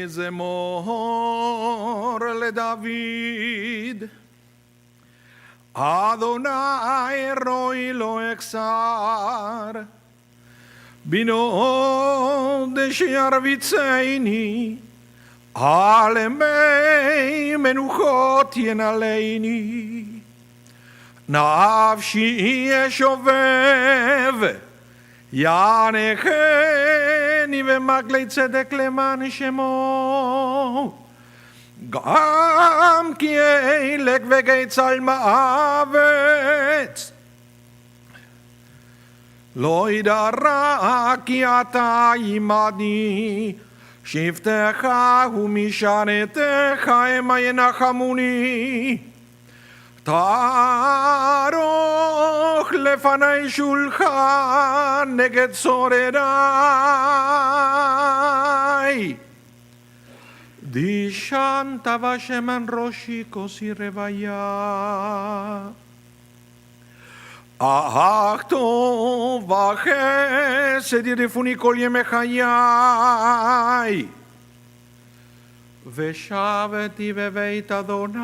מזמור לדוד. אדוני רואי לא אכסר, בנו דשירביצני, על ימי מנוחות ינעלני. נפשי ישובב, יענקני במקלי צדק למען שמו. גם כי ילק וגצל מוות, לא ידע רע כי אתה עמדי. שבטך ומשרתך המה ינחמוני. תערוך לפני שולחן נגד צורריי. דשנת בשמן ראשי כוסי רוויה. אך טוב וחסד ירדפוני כל ימי חיי. ושבתי בבית אדוני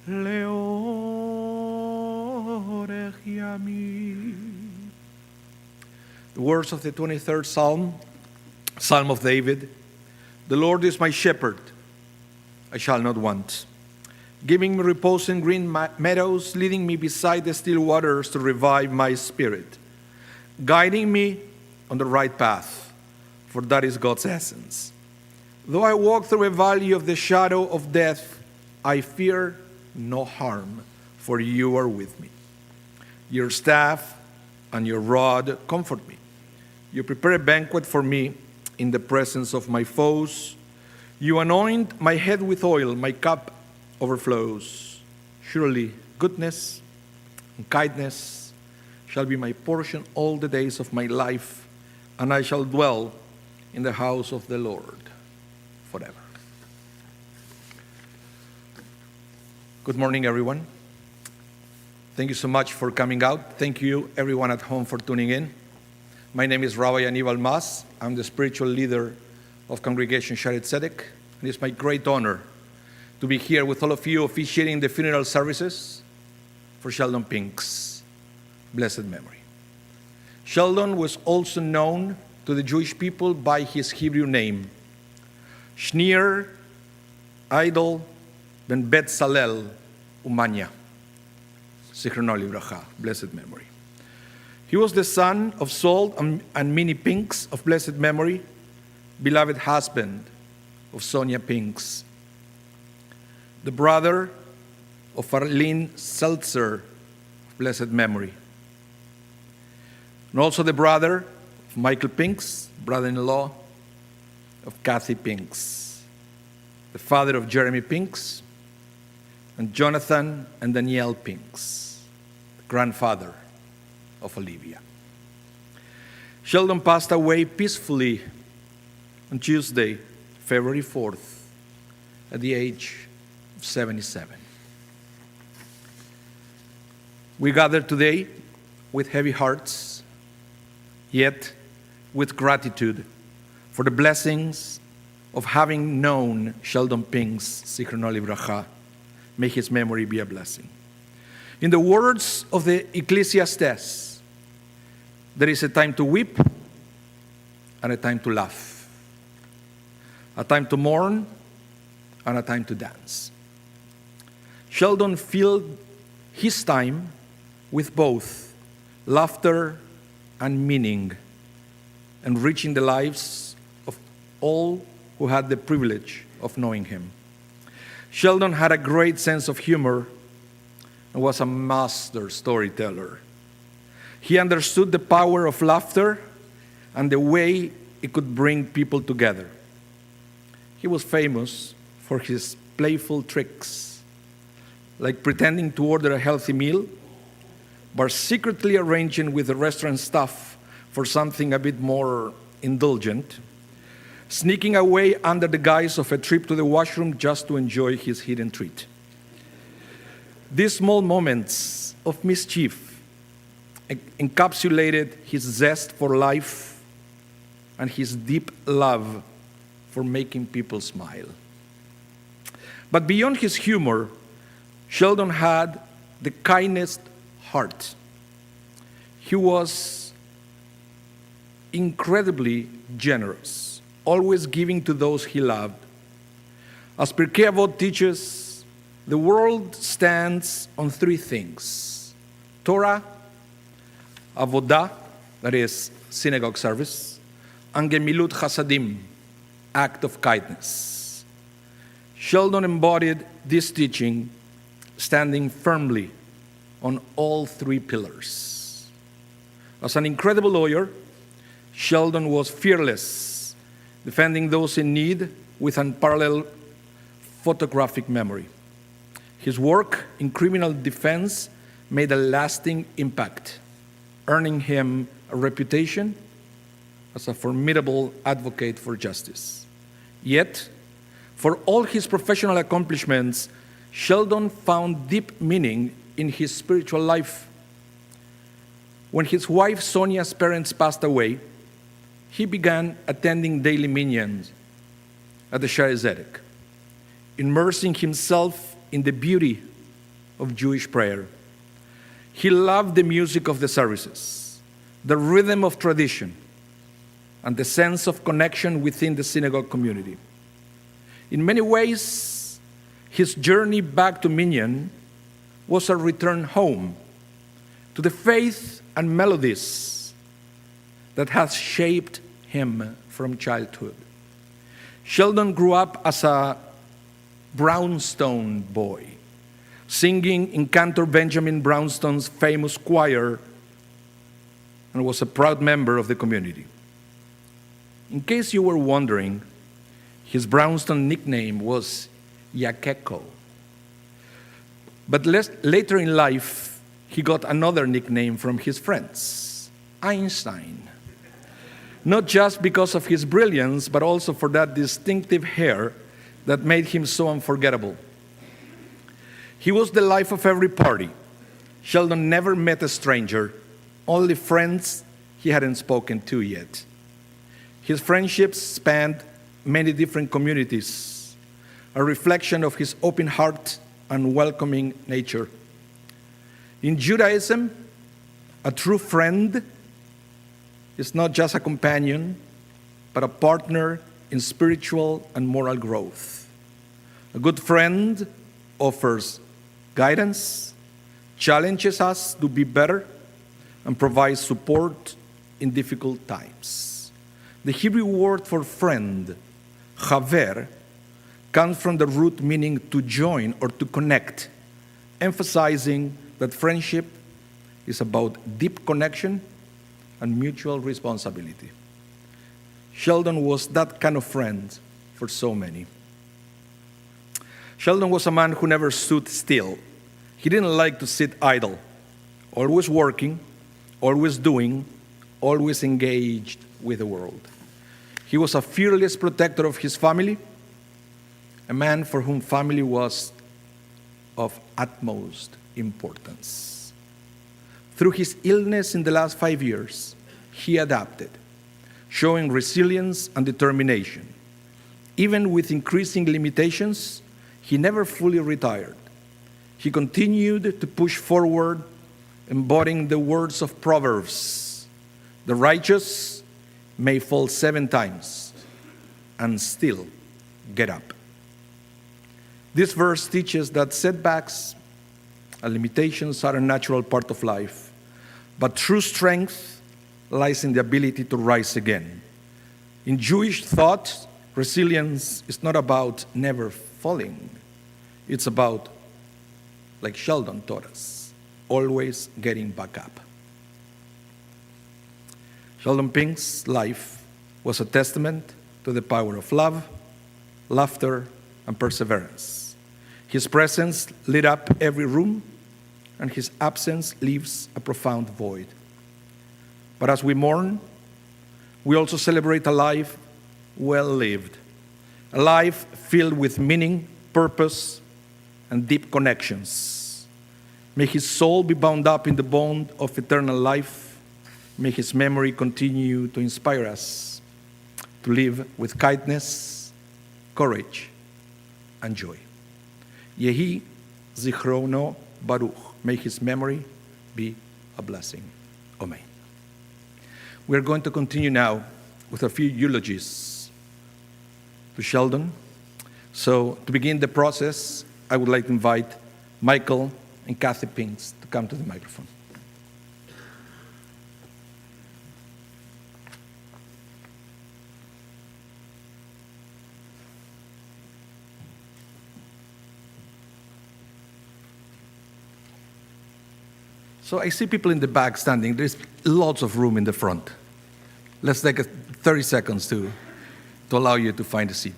לאורך ימים. The words of the 23rd Psalm, Psalm of David. The Lord is my shepherd, I shall not want. Giving me repose in green meadows, leading me beside the still waters to revive my spirit. Guiding me on the right path, for that is God's essence. Though I walk through a valley of the shadow of death, I fear no harm, for you are with me. Your staff and your rod comfort me. You prepare a banquet for me in the presence of my foes. You anoint my head with oil, my cup overflows. Surely goodness and kindness shall be my portion all the days of my life, and I shall dwell in the house of the Lord forever. Good morning, everyone. Thank you so much for coming out. Thank you, everyone at home, for tuning in. My name is Rabah Mas. I'm the spiritual leader of Congregation Shaarey Zedek, and it's my great honor to be here with all of you officiating the funeral services for Sheldon Pinx, blessed memory. Sheldon was also known to the Jewish people by his Hebrew name, Shneur Idol ben Betzalel Umanya, Zichrono Livracha, blessed memory. He was the son of Saul and Minnie Pinx of blessed memory, beloved husband of Sonia Pinx, the brother of Arlene Seltzer of blessed memory, and also the brother of Michael Pinx, brother-in-law of Kathy Pinx, the father of Jeremy Pinx, and Jonathan and Danielle Pinx, the grandfather of Olivia. Sheldon passed away peacefully on Tuesday, February 4th, at the age of 77. We gather today with heavy hearts, yet with gratitude for the blessings of having known Sheldon Pinx, Zichrono Livracha. May his memory be a blessing. In the words of the Ecclesiastes, there is a time to weep and a time to laugh, a time to mourn and a time to dance. Sheldon filled his time with both laughter and meaning, enriching the lives of all who had the privilege of knowing him. Sheldon had a great sense of humor and was a master storyteller. He understood the power of laughter and the way it could bring people together. He was famous for his playful tricks, like pretending to order a healthy meal, but secretly arranging with the restaurant staff for something a bit more indulgent, sneaking away under the guise of a trip to the washroom just to enjoy his hidden treat. These small moments of mischief encapsulated his zest for life and his deep love for making people smile. But beyond his humor, Sheldon had the kindest heart. He was incredibly generous, always giving to those he loved. As Pirkei Avot teaches, the world stands on three things: Torah, Avodah, that is synagogue service, and Gemilut Chasadim, act of kindness. Sheldon embodied this teaching, standing firmly on all three pillars. As an incredible lawyer, Sheldon was fearless, defending those in need with unparalleled photographic memory. His work in criminal defense made a lasting impact, earning him a reputation as a formidable advocate for justice. Yet, for all his professional accomplishments, Sheldon found deep meaning in his spiritual life. When his wife Sonia's parents passed away, he began attending daily minyans at the Shaarey Zedek, immersing himself in the beauty of Jewish prayer. He loved the music of the services, the rhythm of tradition, and the sense of connection within the synagogue community. In many ways, his journey back to Minyan was a return home to the faith and melodies that has shaped him from childhood. Sheldon grew up as a Brownstone boy, singing in Cantor Benjamin Brownstone's famous choir, and was a proud member of the community. In case you were wondering, his Brownstone nickname was Yakeko, But later in life, he got another nickname from his friends, Einstein. Not just because of his brilliance, but also for that distinctive hair that made him so unforgettable. He was the life of every party. Sheldon never met a stranger, only friends he hadn't spoken to yet. His friendships spanned many different communities, a reflection of his open heart and welcoming nature. In Judaism, a true friend is not just a companion, but a partner in spiritual and moral growth. A good friend offers guidance, challenges us to be better, and provides support in difficult times. The Hebrew word for friend, chaver, comes from the root meaning to join or to connect, emphasizing that friendship is about deep connection and mutual responsibility. Sheldon was that kind of friend for so many. Sheldon was a man who never stood still. He didn't like to sit idle, always working, always doing, always engaged with the world. He was a fearless protector of his family, a man for whom family was of utmost importance. Through his illness in the last 5 years, he adapted, showing resilience and determination. Even with increasing limitations, he never fully retired. He continued to push forward, embodying the words of Proverbs, "The righteous may fall 7 times and still get up." This verse teaches that setbacks and limitations are a natural part of life, but true strength lies in the ability to rise again. In Jewish thought, resilience is not about never falling. It's about, like Sheldon taught us, always getting back up. Sheldon Pinx's life was a testament to the power of love, laughter, and perseverance. His presence lit up every room, and his absence leaves a profound void. But as we mourn, we also celebrate a life well lived, a life filled with meaning, purpose, and deep connections. May his soul be bound up in the bond of eternal life. May his memory continue to inspire us to live with kindness, courage, and joy. Yehi zichrono baruch. May his memory be a blessing. Amen. We're going to continue now with a few eulogies to Sheldon. So to begin the process, I would like to invite Michael and Kathy Pinx to come to the microphone. So I see people in the back standing. There's lots of room in the front. Let's take 30 seconds to allow you to find a seat.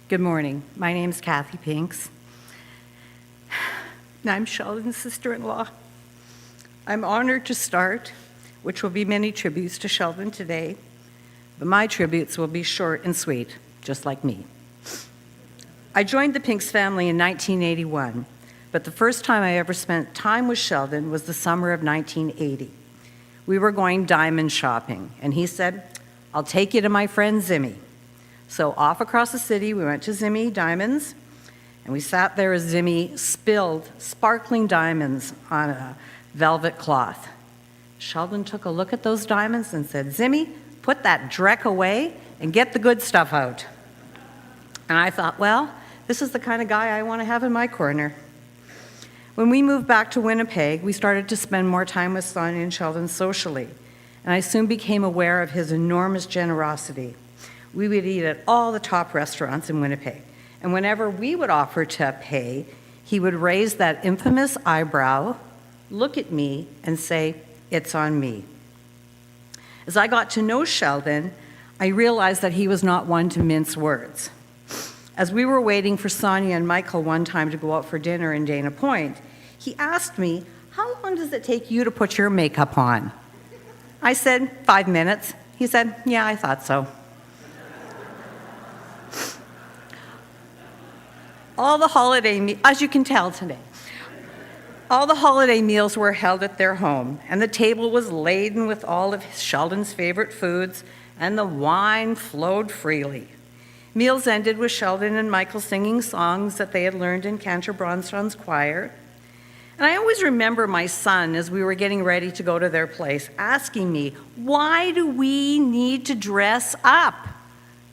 Good morning. My name's Kathy Pinx, and I'm Sheldon's sister-in-law. I'm honored to start, which will be many tributes to Sheldon today, but my tributes will be short and sweet, just like me. I joined the Pinx family in 1981, but the first time I ever spent time with Sheldon was the summer of 1980. We were going diamond shopping, and he said, "I'll take you to my friend Zimmy." So off across the city, we went to Zimmy Diamonds, and we sat there as Zimmy spilled sparkling diamonds on a velvet cloth. Sheldon took a look at those diamonds and said, "Zimmy, put that dreck away and get the good stuff out." And I thought, well, this is the kind of guy I want to have in my corner. When we moved back to Winnipeg, we started to spend more time with Sonia and Sheldon socially, and I soon became aware of his enormous generosity. We would eat at all the top restaurants in Winnipeg. And whenever we would offer to pay, he would raise that infamous eyebrow, look at me, and say, "It's on me." As I got to know Sheldon, I realized that he was not one to mince words. As we were waiting for Sonia and Michael one time to go out for dinner in Dana Point, he asked me, "How long does it take you to put your makeup on?" I said, 5 minutes. He said, "Yeah, I thought so." As you can tell today, all the holiday meals were held at their home, and the table was laden with all of Sheldon's favorite foods, and the wine flowed freely. Meals ended with Sheldon and Michael singing songs that they had learned in Cantor Bronstein's choir. And I always remember my son, as we were getting ready to go to their place, asking me, "Why do we need to dress up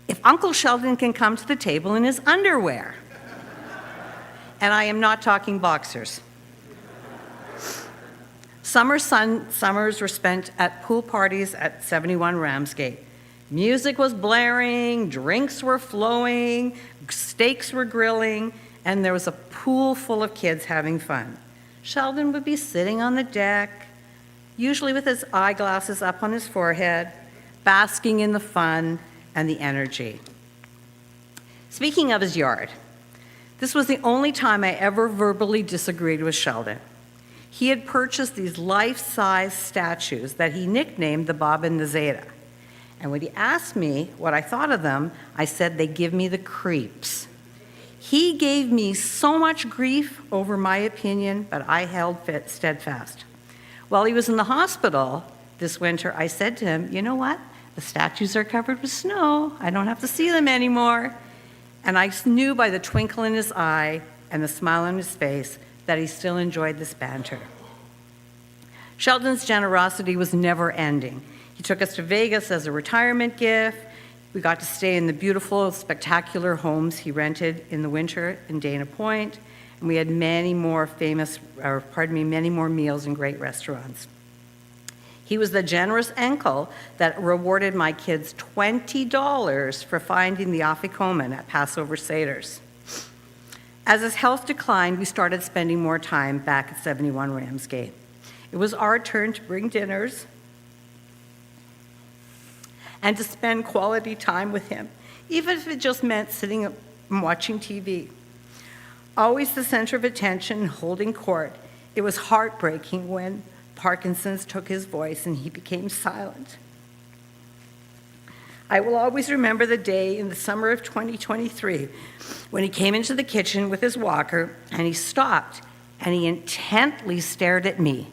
if Uncle Sheldon can come to the table in his underwear?" And I am not talking boxers. Summers were spent at pool parties at 71 Ramsgate. Music was blaring, drinks were flowing, steaks were grilling, and there was a pool full of kids having fun. Sheldon would be sitting on the deck, usually with his eyeglasses up on his forehead, basking in the fun and the energy. Speaking of his yard, this was the only time I ever verbally disagreed with Sheldon. He had purchased these life-size statues that he nicknamed the Bob and the Zeta. And when he asked me what I thought of them, I said they give me the creeps. He gave me so much grief over my opinion, but I held steadfast. While he was in the hospital this winter, I said to him, "You know what? The statues are covered with snow. I don't have to see them anymore." And I knew by the twinkle in his eye and the smile on his face that he still enjoyed this banter. Sheldon's generosity was never ending. He took us to Vegas as a retirement gift. We got to stay in the beautiful, spectacular homes he rented in the winter in Dana Point, and we had many more meals in great restaurants. He was the generous uncle that rewarded my kids $20 for finding the afikoman at Passover Seder's. As his health declined, we started spending more time back at 71 Ramsgate. It was our turn to bring dinners and to spend quality time with him, even if it just meant sitting and watching TV. Always the center of attention and holding court, it was heartbreaking when Parkinson's took his voice and he became silent. I will always remember the day in the summer of 2023 when he came into the kitchen with his walker and he stopped and he intently stared at me.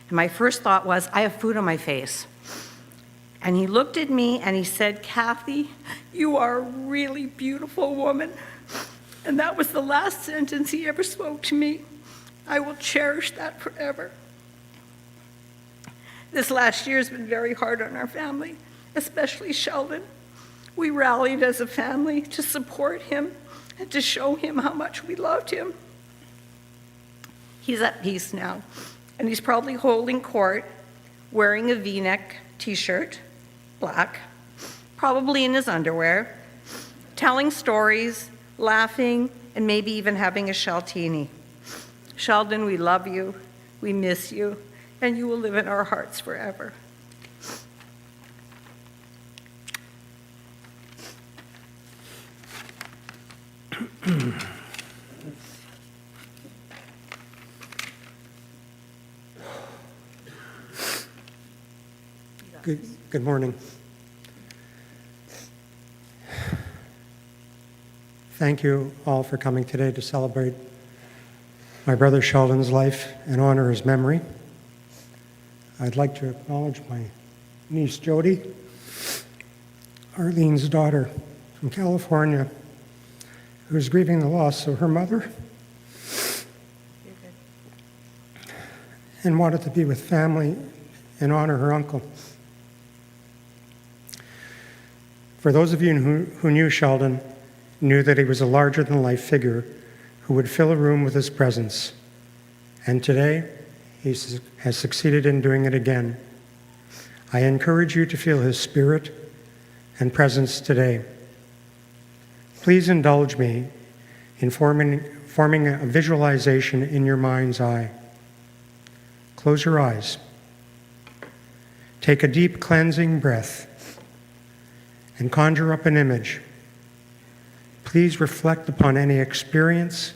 And my first thought was, I have food on my face. And he looked at me and he said, "Kathy, you are a really beautiful woman." And that was the last sentence he ever spoke to me. I will cherish that forever. This last year has been very hard on our family, especially Sheldon. We rallied as a family to support him and to show him how much we loved him. He's at peace now, and he's probably holding court, wearing a V-neck t-shirt, black, probably in his underwear, telling stories, laughing, and maybe even having a Sheltini. Sheldon, we love you, we miss you, and you will live in our hearts forever. Good morning. Thank you all for coming today to celebrate my brother Sheldon's life and honor his memory. I'd like to acknowledge my niece Jody, Arlene's daughter from California, who is grieving the loss of her mother and wanted to be with family and honor her uncle. For those of you who knew Sheldon, knew that he was a larger-than-life figure who would fill a room with his presence. And today, he has succeeded in doing it again. I encourage you to feel his spirit and presence today. Please indulge me in forming a visualization in your mind's eye. Close your eyes. Take a deep cleansing breath and conjure up an image. Please reflect upon any experience,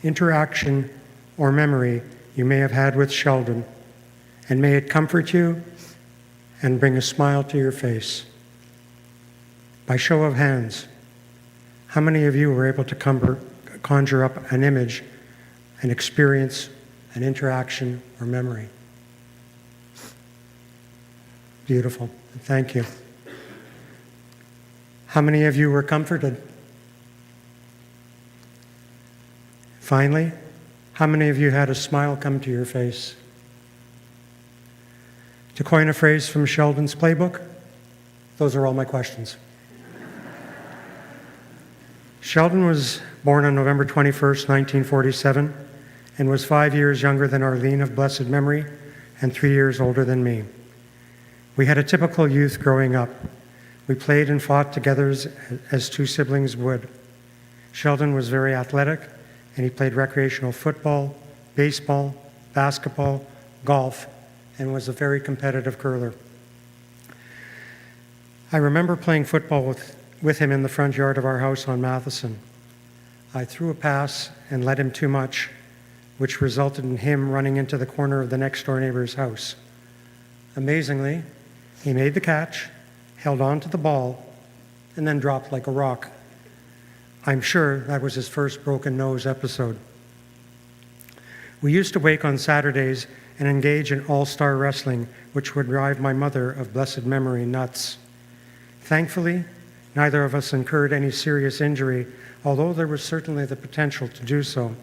interaction, or memory you may have had with Sheldon, and may it comfort you and bring a smile to your face. By show of hands, how many of you were able to conjure up an image, an experience, an interaction, or memory? Beautiful. Thank you. How many of you were comforted? Finally, how many of you had a smile come to your face? To coin a phrase from Sheldon's playbook, those are all my questions. Sheldon was born on November 21st, 1947, and was 5 years younger than Arlene of blessed memory and 3 years older than me. We had a typical youth growing up. We played and fought together as two siblings would. Sheldon was very athletic, and he played recreational football, baseball, basketball, golf, and was a very competitive curler. I remember playing football with him in the front yard of our house on Matheson. I threw a pass and led him too much, which resulted in him running into the corner of the next door neighbor's house. Amazingly, he made the catch, held on to the ball, and then dropped like a rock. I'm sure that was his first broken nose episode. We used to wake on Saturdays and engage in all-star wrestling, which would drive my mother of blessed memory nuts. Thankfully, neither of us incurred any serious injury, although there was certainly the potential to do so.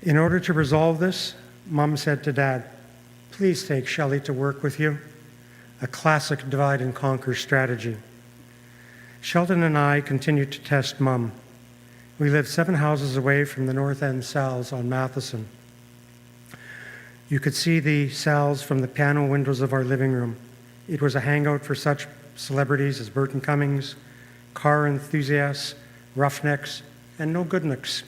In order to resolve this, Mom said to Dad, "Please take Shelley to work with you." A classic divide and conquer strategy. Sheldon and I continued to test Mom. We lived 7 houses away from the North End Sal's on Matheson. You could see the Sal's from the piano windows of our living room. It was a hangout for such celebrities as Burton Cummings, car enthusiasts, roughnecks, and no-goodnicks.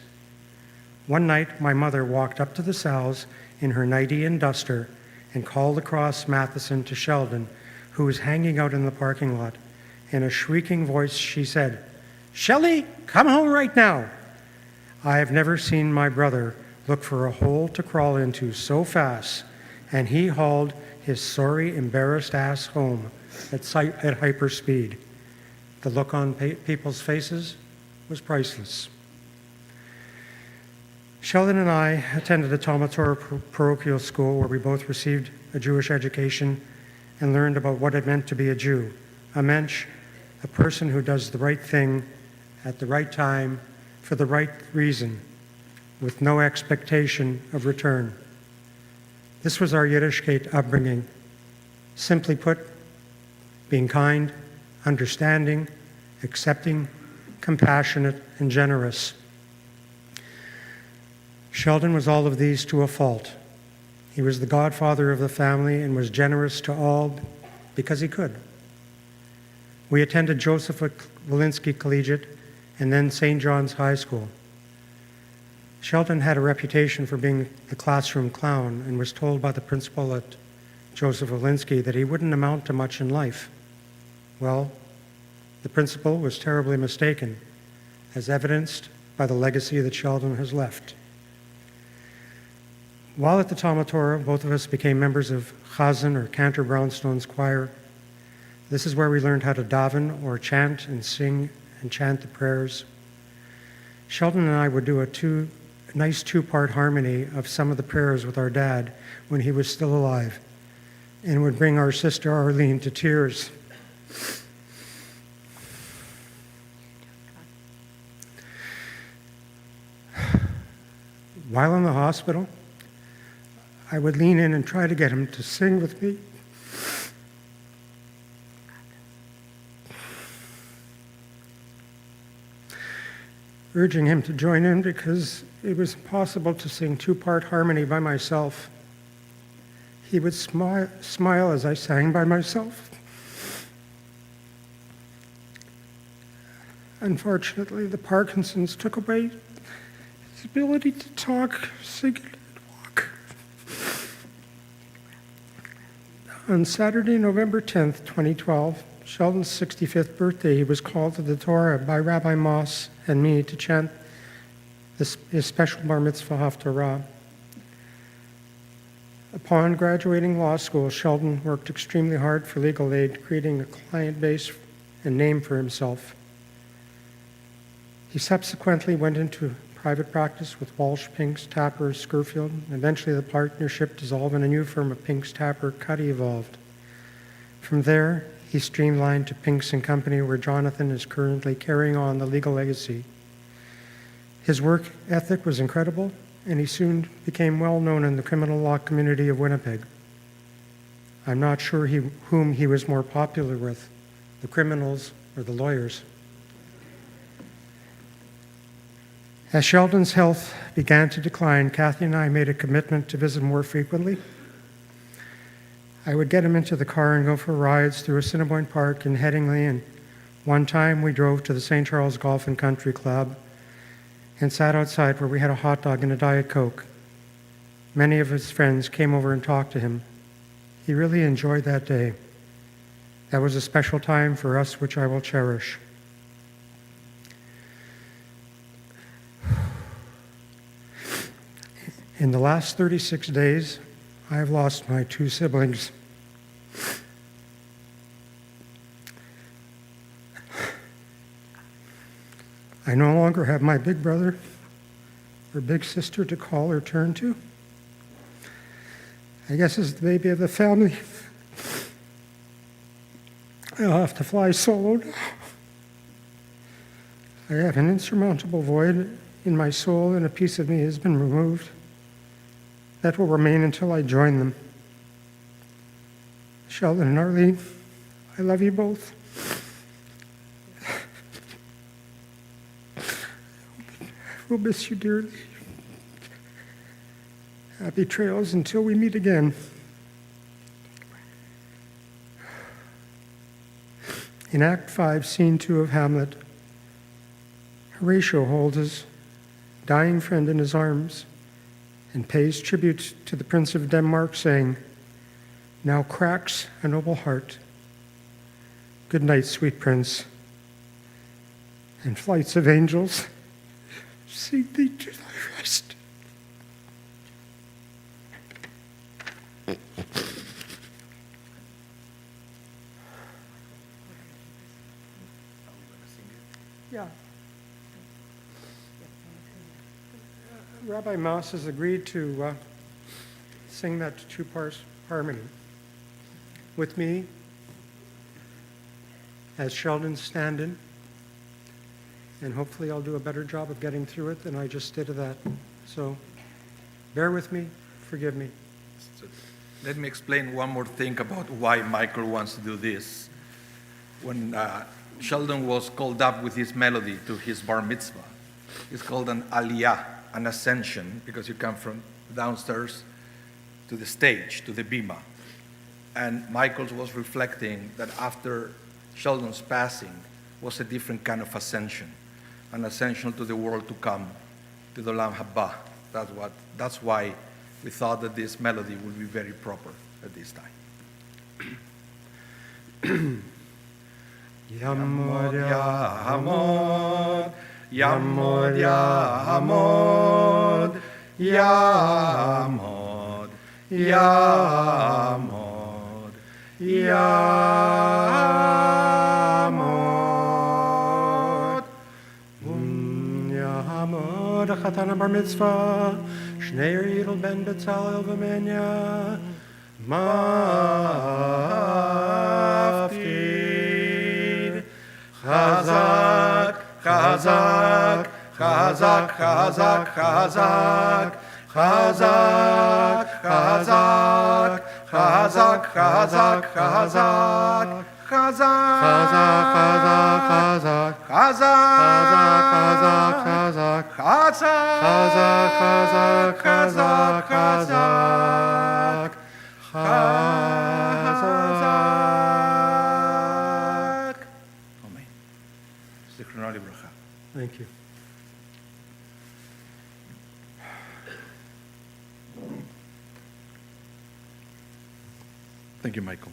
One night, my mother walked up to the Sal's in her nightie and duster and called across Matheson to Sheldon, who was hanging out in the parking lot. In a shrieking voice, she said, "Shelley, come home right now." I have never seen my brother look for a hole to crawl into so fast, and he hauled his sorry, embarrassed ass home at hyper speed. The look on people's faces was priceless. Sheldon and I attended a Todah parochial school where we both received a Jewish education and learned about what it meant to be a Jew, a mensch, a person who does the right thing at the right time for the right reason, with no expectation of return. This was our Yiddishkeit upbringing. Simply put, being kind, understanding, accepting, compassionate, and generous. Sheldon was all of these to a fault. He was the godfather of the family and was generous to all because he could. We attended Joseph Walensky Collegiate and then St. John's High School. Sheldon had a reputation for being the classroom clown and was told by the principal at Joseph Walensky that he wouldn't amount to much in life. Well, the principal was terribly mistaken, as evidenced by the legacy that Sheldon has left. While at the Talmud Torah, both of us became members of Chazan, or Cantor Brownstone's choir. This is where we learned how to daven, or chant and sing and chant the prayers. Sheldon and I would do a nice two-part harmony of some of the prayers with our dad when he was still alive, and would bring our sister Arlene to tears. While in the hospital, I would lean in and try to get him to sing with me. Urging him to join in because it was impossible to sing two-part harmony by myself. He would smile as I sang by myself. Unfortunately, the Parkinson's took away his ability to talk, sing, and walk. On Saturday, November 10th, 2012, Sheldon's 65th birthday, he was called to the Todah by Rabbi Moss and me to chant his special bar mitzvah haftarah. Upon graduating law school, Sheldon worked extremely hard for legal aid, creating a client base and name for himself. He subsequently went into private practice with Walsh, Pinx, Tapper, Scurfield. Eventually, the partnership dissolved and a new firm of Pinx, Tapper, Cuddy evolved. From there, he streamlined to Pinx & Company, where Jonathan is currently carrying on the legal legacy. His work ethic was incredible, and he soon became well known in the criminal law community of Winnipeg. I'm not sure whom he was more popular with, the criminals or the lawyers. As Sheldon's health began to decline, Kathy and I made a commitment to visit more frequently. I would get him into the car and go for rides through Assiniboine Park in Headingley, and one time we drove to the St. Charles Golf and Country Club and sat outside where we had a hot dog and a Diet Coke. Many of his friends came over and talked to him. He really enjoyed that day. That was a special time for us, which I will cherish. In the last 36 days, I have lost my 2 siblings. I no longer have my big brother or big sister to call or turn to. I guess as the baby of the family, I'll have to fly solo now. I have an insurmountable void in my soul, and a piece of me has been removed. That will remain until I join them. Sheldon and Arlene, I love you both. We'll miss you dearly. Happy trails until we meet again. In Act 5, Scene 2 of Hamlet, Horatio holds his dying friend in his arms and pays tribute to the Prince of Denmark, saying, "Now cracks a noble heart. Good night, sweet prince, and flights of angels sing thee to thy rest." Yeah. Rabbi Moss has agreed to sing that two-part harmony with me as Sheldon's stand-in, and hopefully I'll do a better job of getting through it than I just did of that. So bear with me, forgive me. So let me explain one more thing about why Michael wants to do this. When Sheldon was called up with his melody to his bar mitzvah, it's called an aliyah, an ascension, because you come from downstairs to the stage, to the bima. And Michael was reflecting that after Sheldon's passing was a different kind of ascension, an ascension to the world to come, to the Olam Haba. That's why we thought that this melody would be very proper at this time. Yamod Yahamod, Yamod Yahamod, Yamod, Yamod, Yamod. Yamod Chatana Bar Mitzvah, Shnei Yidel Ben Betzalel V'Menya, Maftir. Chazak, chazak, chazak, chazak, chazak, chazak, chazak, chazak, chazak, chazak, chazak, chazak, chazak, chazak, chazak, chazak, chazak, chazak, chazak, chazak. Amen. Thank you. Thank you, Michael.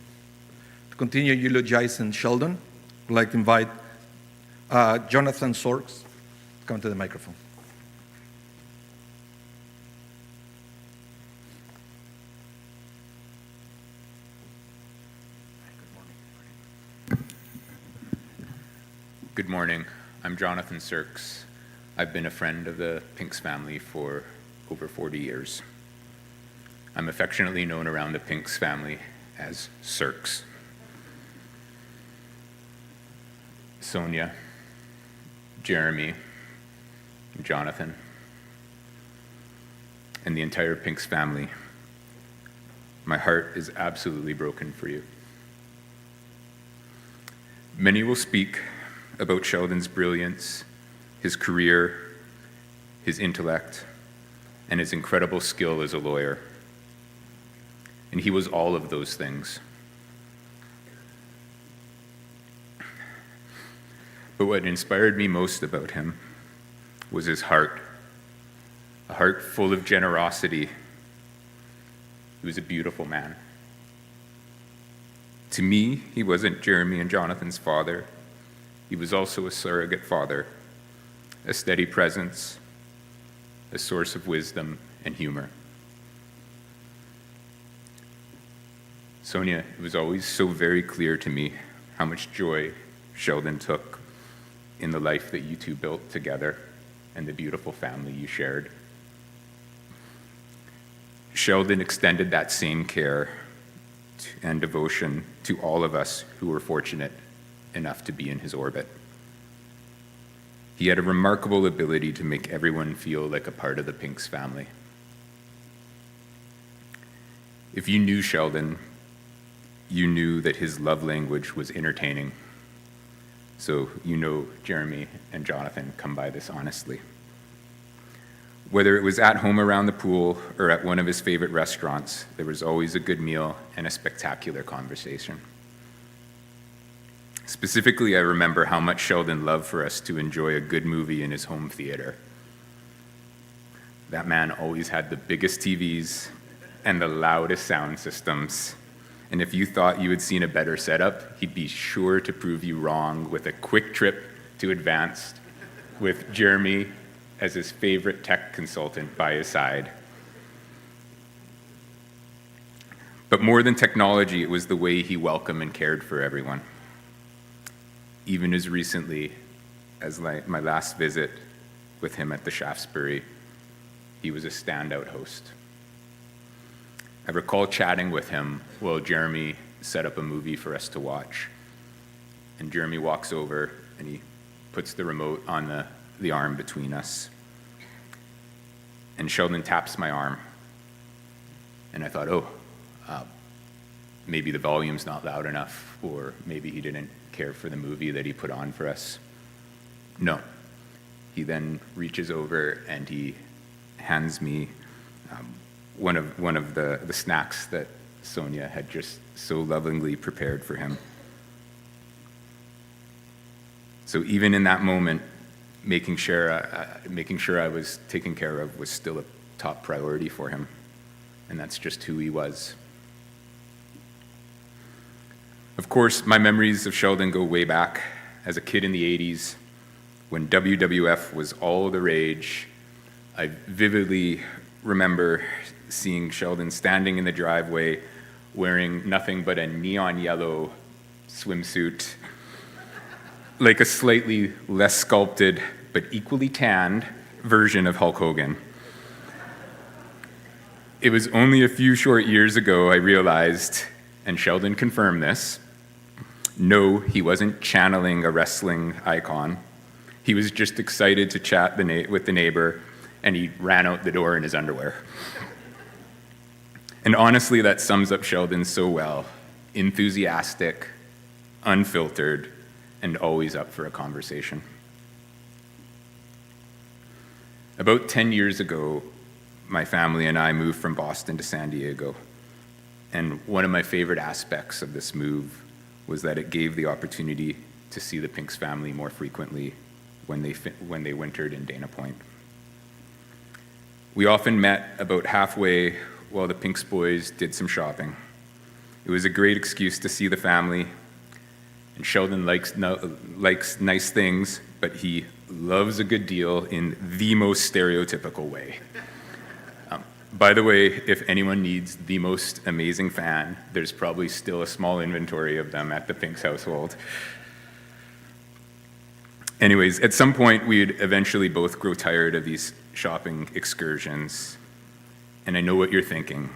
To continue eulogizing Sheldon, I'd like to invite Jonathan Sorks to come to the microphone. Good morning. I'm Jonathan Sorks. I've been a friend of the Pinx family for over 40 years. I'm affectionately known around the Pinx family as Sorks. Sonia, Jeremy, Jonathan, and the entire Pinx family, my heart is absolutely broken for you. Many will speak about Sheldon's brilliance, his career, his intellect, and his incredible skill as a lawyer. And he was all of those things. But what inspired me most about him was his heart, a heart full of generosity. He was a beautiful man. To me, he wasn't Jeremy and Jonathan's father. He was also a surrogate father, a steady presence, a source of wisdom and humor. Sonia, it was always so very clear to me how much joy Sheldon took in the life that you two built together and the beautiful family you shared. Sheldon extended that same care and devotion to all of us who were fortunate enough to be in his orbit. He had a remarkable ability to make everyone feel like a part of the Pinx family. If you knew Sheldon, you knew that his love language was entertaining. So you know Jeremy and Jonathan come by this honestly. Whether it was at home around the pool or at one of his favorite restaurants, there was always a good meal and a spectacular conversation. Specifically, I remember how much Sheldon loved for us to enjoy a good movie in his home theater. That man always had the biggest TVs and the loudest sound systems. And if you thought you had seen a better setup, he'd be sure to prove you wrong with a quick trip to Advanced with Jeremy as his favorite tech consultant by his side. But more than technology, it was the way he welcomed and cared for everyone. Even as recently as my last visit with him at the Shaftesbury, he was a standout host. I recall chatting with him while Jeremy set up a movie for us to watch. And Jeremy walks over and he puts the remote on the arm between us. And Sheldon taps my arm. And I thought, maybe the volume's not loud enough, or maybe he didn't care for the movie that he put on for us. No. He then reaches over and he hands me one of the snacks that Sonia had just so lovingly prepared for him. So even in that moment, making sure I was taken care of was still a top priority for him, and that's just who he was. Of course, my memories of Sheldon go way back. As a kid in the 80s, when WWF was all the rage, I vividly remember seeing Sheldon standing in the driveway wearing nothing but a neon yellow swimsuit, like a slightly less sculpted but equally tanned version of Hulk Hogan. It was only a few short years ago I realized, and Sheldon confirmed this, no, he wasn't channeling a wrestling icon. He was just excited to chat with the neighbor, and he ran out the door in his underwear. And honestly, that sums up Sheldon so well. Enthusiastic, unfiltered, and always up for a conversation. About 10 years ago, my family and I moved from Boston to San Diego. And one of my favorite aspects of this move was that it gave the opportunity to see the Pinx family more frequently when they wintered in Dana Point. We often met about halfway while the Pinx boys did some shopping. It was a great excuse to see the family, and Sheldon likes nice things, but he loves a good deal in the most stereotypical way. By the way, if anyone needs the most amazing fan, there's probably still a small inventory of them at the Pinx household. Anyways, at some point, we'd eventually both grow tired of these shopping excursions. And I know what you're thinking.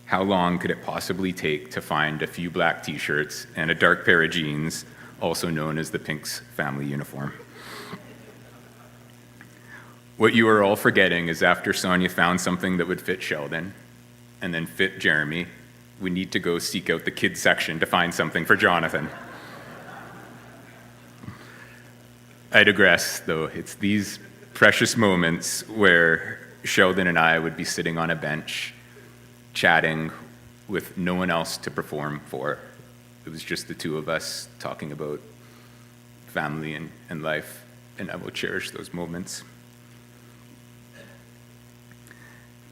How long could it possibly take to find a few black t-shirts and a dark pair of jeans, also known as the Pinx family uniform? What you are all forgetting is after Sonia found something that would fit Sheldon and then fit Jeremy, we need to go seek out the kids section to find something for Jonathan. I digress, though. It's these precious moments where Sheldon and I would be sitting on a bench, chatting with no one else to perform for. It was just the two of us talking about family and life, and I will cherish those moments.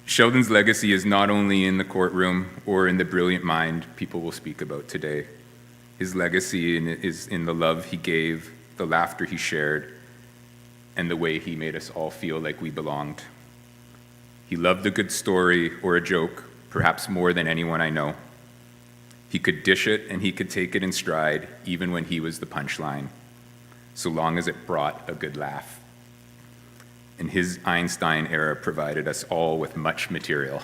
Sheldon's legacy is not only in the courtroom or in the brilliant mind people will speak about today. His legacy is in the love he gave, the laughter he shared, and the way he made us all feel like we belonged. He loved a good story or a joke, perhaps more than anyone I know. He could dish it and he could take it in stride, even when he was the punchline, so long as it brought a good laugh. And his Einstein era provided us all with much material.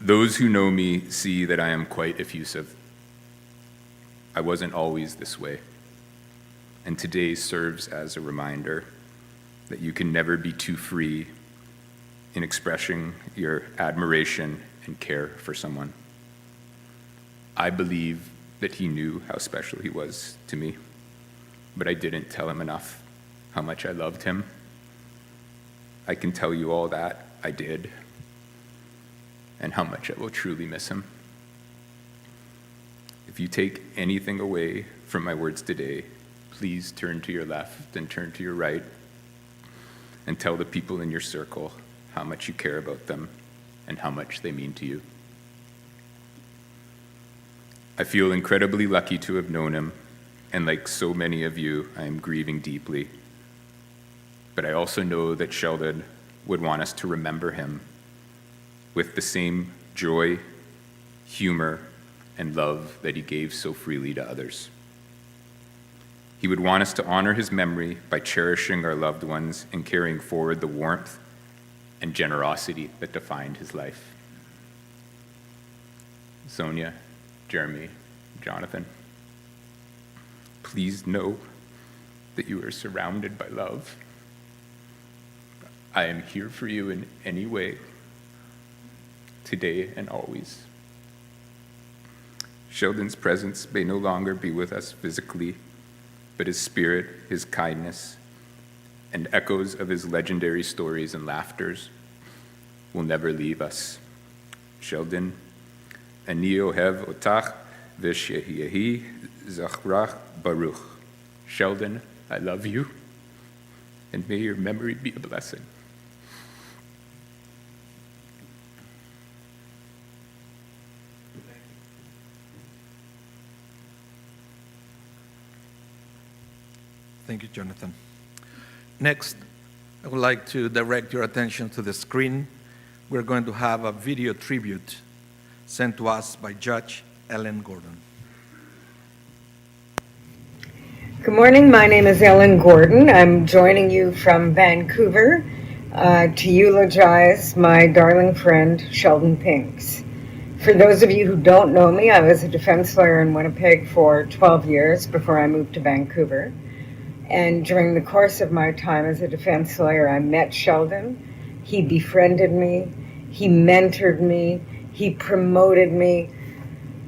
Those who know me see that I am quite effusive. I wasn't always this way. And today serves as a reminder that you can never be too free in expressing your admiration and care for someone. I believe that he knew how special he was to me, but I didn't tell him enough how much I loved him. I can tell you all that I did, and how much I will truly miss him. If you take anything away from my words today, please turn to your left and turn to your right and tell the people in your circle how much you care about them and how much they mean to you. I feel incredibly lucky to have known him, and like so many of you, I am grieving deeply. But I also know that Sheldon would want us to remember him with the same joy, humor, and love that he gave so freely to others. He would want us to honor his memory by cherishing our loved ones and carrying forward the warmth and generosity that defined his life. Sonia, Jeremy, Jonathan, please know that you are surrounded by love. I am here for you in any way, today and always. Sheldon's presence may no longer be with us physically, but his spirit, his kindness, and echoes of his legendary stories and laughters will never leave us. Sheldon, ani ohev otach v'sheyehi zachrach baruch. Sheldon, I love you, and may your memory be a blessing. Thank you, Jonathan. Next, I would like to direct your attention to the screen. We're going to have a video tribute sent to us by Judge Ellen Gordon. Good morning. My name is Ellen Gordon. I'm joining you from Vancouver to eulogize my darling friend, Sheldon Pinx. For those of you who don't know me, I was a defense lawyer in Winnipeg for 12 years before I moved to Vancouver. And during the course of my time as a defense lawyer, I met Sheldon. He befriended me. He mentored me. He promoted me.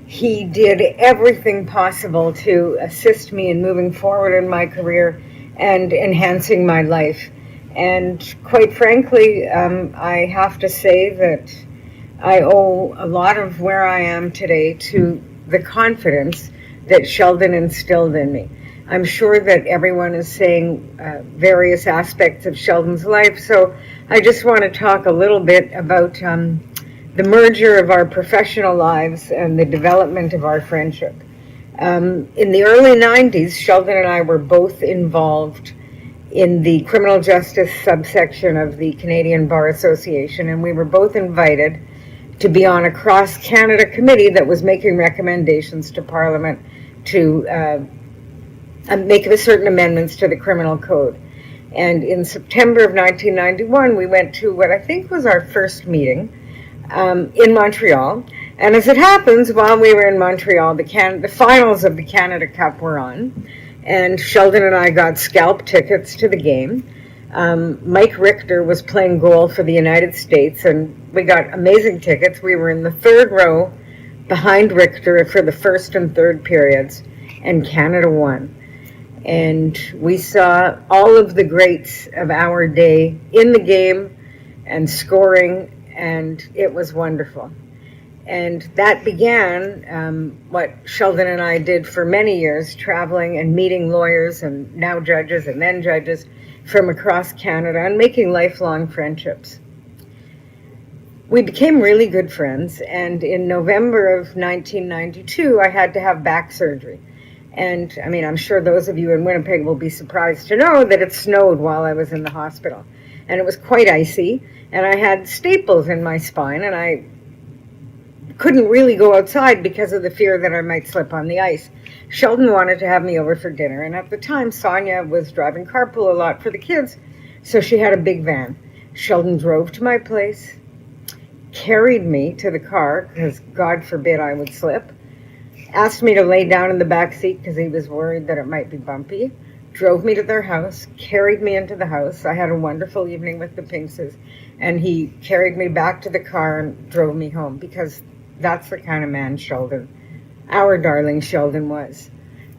He did everything possible to assist me in moving forward in my career and enhancing my life. And quite frankly, I have to say that I owe a lot of where I am today to the confidence that Sheldon instilled in me. I'm sure that everyone is saying various aspects of Sheldon's life, so I just want to talk a little bit about the merger of our professional lives and the development of our friendship. In the early 90s, Sheldon and I were both involved in the criminal justice subsection of the Canadian Bar Association, and we were both invited to be on a cross-Canada committee that was making recommendations to Parliament to make certain amendments to the criminal code. And in September of 1991, we went to what I think was our first meeting in Montreal. And as it happens, while we were in Montreal, the finals of the Canada Cup were on, and Sheldon and I got scalp tickets to the game. Mike Richter was playing goal for the United States, and we got amazing tickets. We were in the third row behind Richter for the first and third periods, and Canada won. And we saw all of the greats of our day in the game and scoring, and it was wonderful. And that began what Sheldon and I did for many years, traveling and meeting lawyers and now judges and then judges from across Canada and making lifelong friendships. We became really good friends, and in November of 1992, I had to have back surgery. And I mean, I'm sure those of you in Winnipeg will be surprised to know that it snowed while I was in the hospital. And it was quite icy, and I had staples in my spine, and I couldn't really go outside because of the fear that I might slip on the ice. Sheldon wanted to have me over for dinner, and at the time, Sonia was driving carpool a lot for the kids, so she had a big van. Sheldon drove to my place, carried me to the car, because God forbid I would slip, asked me to lay down in the back seat because he was worried that it might be bumpy, drove me to their house, carried me into the house. I had a wonderful evening with the Pinxes, and he carried me back to the car and drove me home, because that's the kind of man Sheldon, our darling Sheldon, was.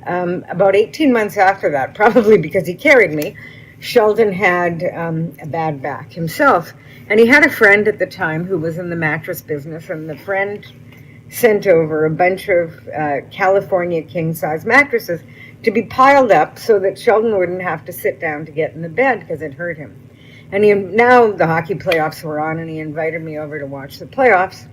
About 18 months after that, probably because he carried me, Sheldon had a bad back himself. And he had a friend at the time who was in the mattress business, and the friend sent over a bunch of California king-size mattresses to be piled up so that Sheldon wouldn't have to sit down to get in the bed because it hurt him. And now the hockey playoffs were on, and he invited me over to watch the playoffs.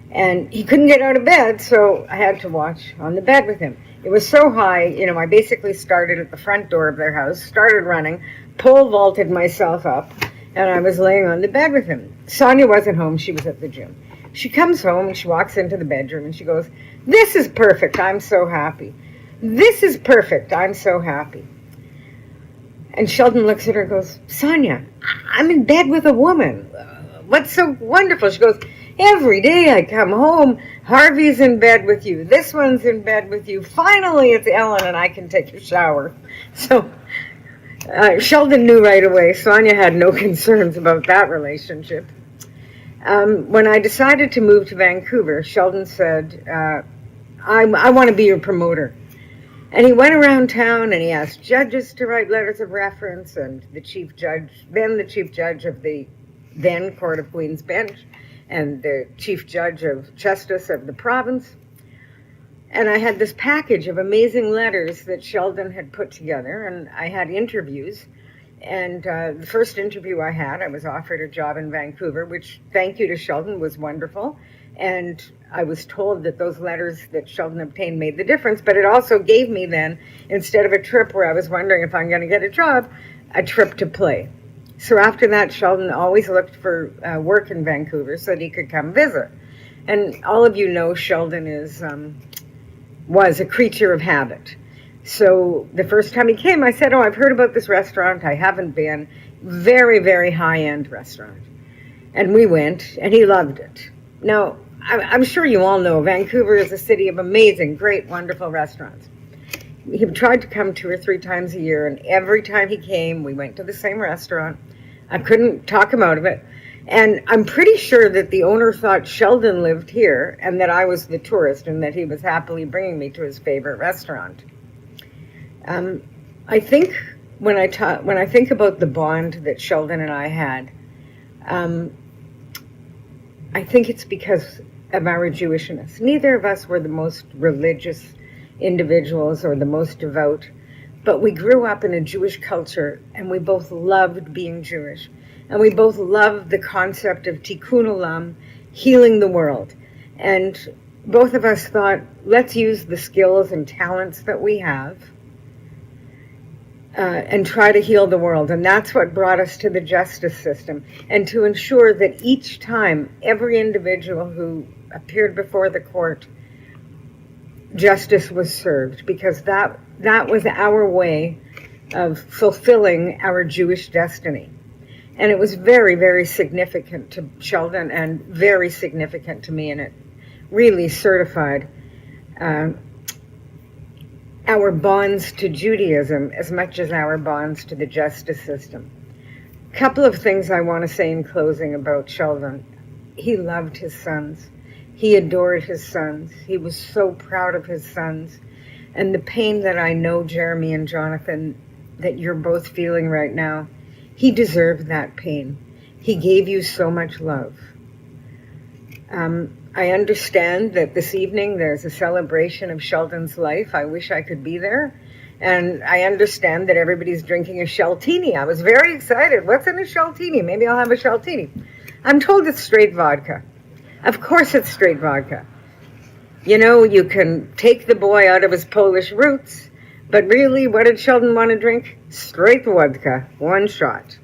And he couldn't get out of bed, so I had to watch on the bed with him. It was so high, I basically started at the front door of their house, started running, pole vaulted myself up, and I was laying on the bed with him. Sonia wasn't home, she was at the gym. She comes home and she walks into the bedroom and she goes, "This is perfect, I'm so happy. This is perfect, I'm so happy." And Sheldon looks at her and goes, "Sonia, I'm in bed with a woman. What's so wonderful?" She goes, "Every day I come home, Harvey's in bed with you, this one's in bed with you, finally it's Ellen and I can take a shower." So Sheldon knew right away. Sonia had no concerns about that relationship. When I decided to move to Vancouver, Sheldon said, I want to be your promoter. And he went around town and he asked judges to write letters of reference, and the chief judge of the then Court of Queen's Bench, and the chief judge of justice of the province. And I had this package of amazing letters that Sheldon had put together, and I had interviews. And the first interview I had, I was offered a job in Vancouver, which, thank you to Sheldon, was wonderful. And I was told that those letters that Sheldon obtained made the difference, but it also gave me then, instead of a trip where I was wondering if I'm going to get a job, a trip to play. So after that, Sheldon always looked for work in Vancouver so that he could come visit. And all of you know Sheldon was a creature of habit. So the first time he came, I said, "Oh, I've heard about this restaurant. I haven't been." Very, very high-end restaurant. And we went, and he loved it. Now, I'm sure you all know Vancouver is a city of amazing, great, wonderful restaurants. He tried to come 2 or 3 times a year, and every time he came, we went to the same restaurant. I couldn't talk him out of it. And I'm pretty sure that the owner thought Sheldon lived here and that I was the tourist and that he was happily bringing me to his favorite restaurant. I think when I think about the bond that Sheldon and I had, I think it's because of our Jewishness. Neither of us were the most religious individuals or the most devout, but we grew up in a Jewish culture, and we both loved being Jewish. And we both loved the concept of tikkun olam, healing the world. And both of us thought, let's use the skills and talents that we have and try to heal the world. And that's what brought us to the justice system, and to ensure that each time, every individual who appeared before the court, justice was served, because that was our way of fulfilling our Jewish destiny. And it was very, very significant to Sheldon and very significant to me, and it really certified our bonds to Judaism as much as our bonds to the justice system. A couple of things I want to say in closing about Sheldon. He loved his sons. He adored his sons. He was so proud of his sons. And the pain that I know, Jeremy and Jonathan, that you're both feeling right now, he deserved that pain. He gave you so much love. I understand that this evening there's a celebration of Sheldon's life. I wish I could be there. And I understand that everybody's drinking a Sheltini. I was very excited. What's in a Sheltini? Maybe I'll have a Sheltini. I'm told it's straight vodka. Of course it's straight vodka. You know, you can take the boy out of his Polish roots, but really, what did Sheldon want to drink? Straight vodka, one shot.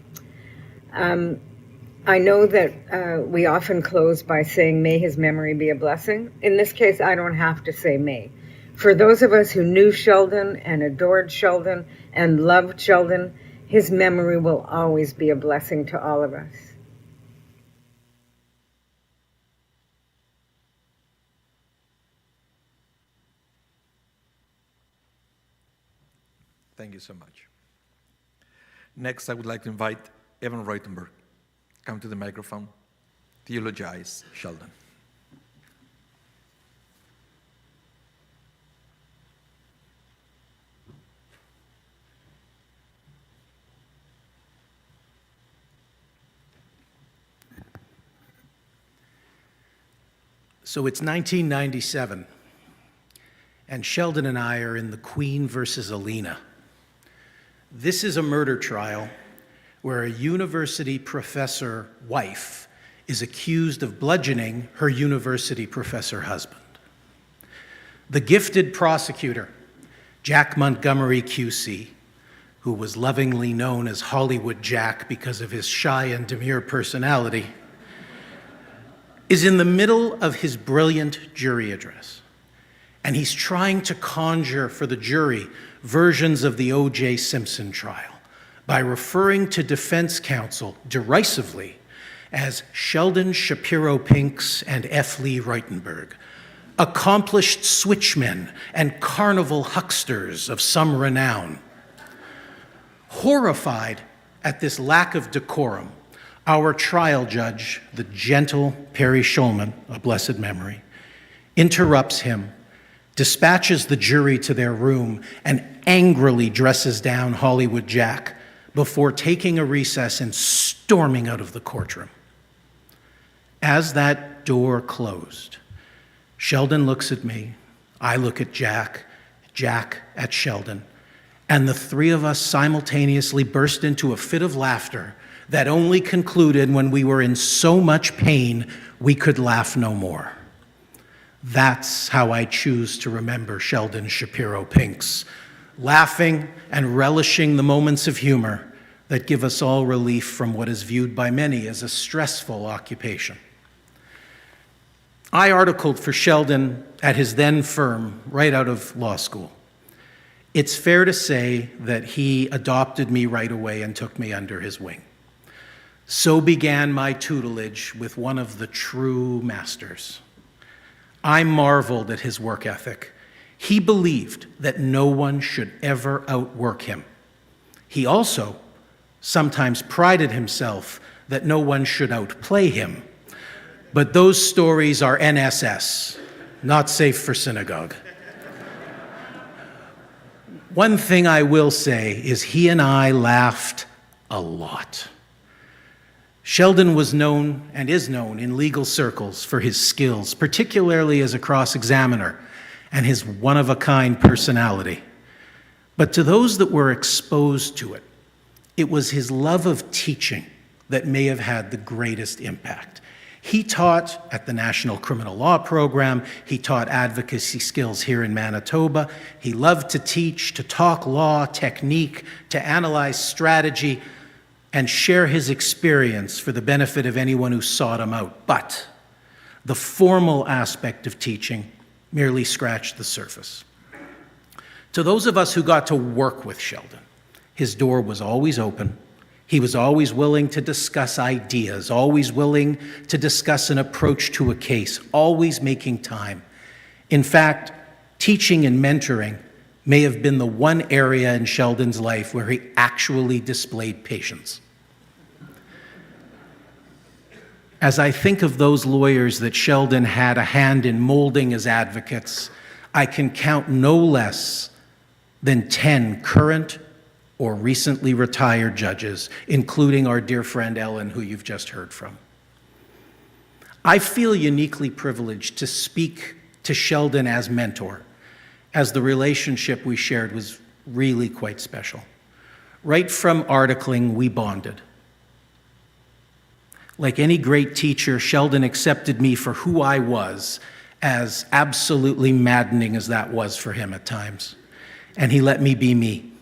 I know that we often close by saying, may his memory be a blessing. In this case, I don't have to say may. For those of us who knew Sheldon and adored Sheldon and loved Sheldon, his memory will always be a blessing to all of us. Thank you so much. Next, I would like to invite Evan Reutenberg. Come to the microphone to eulogize Sheldon. So it's 1997, and Sheldon and I are in the Queen versus Alina. This is a murder trial where a university professor wife is accused of bludgeoning her university professor husband. The gifted prosecutor, Jack Montgomery QC, who was lovingly known as Hollywood Jack because of his shy and demure personality, is in the middle of his brilliant jury address. And he's trying to conjure for the jury versions of the O.J. Simpson trial by referring to defense counsel derisively as Sheldon Shapiro Pinx and F. Lee Reutenberg, accomplished switchmen and carnival hucksters of some renown. Horrified at this lack of decorum, our trial judge, the gentle Perry Shulman, a blessed memory, interrupts him, dispatches the jury to their room, and angrily dresses down Hollywood Jack before taking a recess and storming out of the courtroom. As that door closed, Sheldon looks at me, I look at Jack, Jack at Sheldon, and the three of us simultaneously burst into a fit of laughter that only concluded when we were in so much pain we could laugh no more. That's how I choose to remember Sheldon Shapiro Pinx, laughing and relishing the moments of humor that give us all relief from what is viewed by many as a stressful occupation. I articled for Sheldon at his then firm right out of law school. It's fair to say that he adopted me right away and took me under his wing. So began my tutelage with one of the true masters. I marveled at his work ethic. He believed that no one should ever outwork him. He also sometimes prided himself that no one should outplay him. But those stories are NSS, not safe for synagogue. One thing I will say is he and I laughed a lot. Sheldon was known and is known in legal circles for his skills, particularly as a cross-examiner, and his one-of-a-kind personality. But to those that were exposed to it, it was his love of teaching that may have had the greatest impact. He taught at the National Criminal Law Program. He taught advocacy skills here in Manitoba. He loved to teach, to talk law, technique, to analyze strategy, and share his experience for the benefit of anyone who sought him out. But the formal aspect of teaching merely scratched the surface. To those of us who got to work with Sheldon, his door was always open. He was always willing to discuss ideas, always willing to discuss an approach to a case, always making time. In fact, teaching and mentoring may have been the one area in Sheldon's life where he actually displayed patience. As I think of those lawyers that Sheldon had a hand in molding as advocates, I can count no less than 10 current or recently retired judges, including our dear friend Ellen, who you've just heard from. I feel uniquely privileged to speak to Sheldon as mentor, as the relationship we shared was really quite special. Right from articling, we bonded. Like any great teacher, Sheldon accepted me for who I was, as absolutely maddening as that was for him at times. And he let me be me.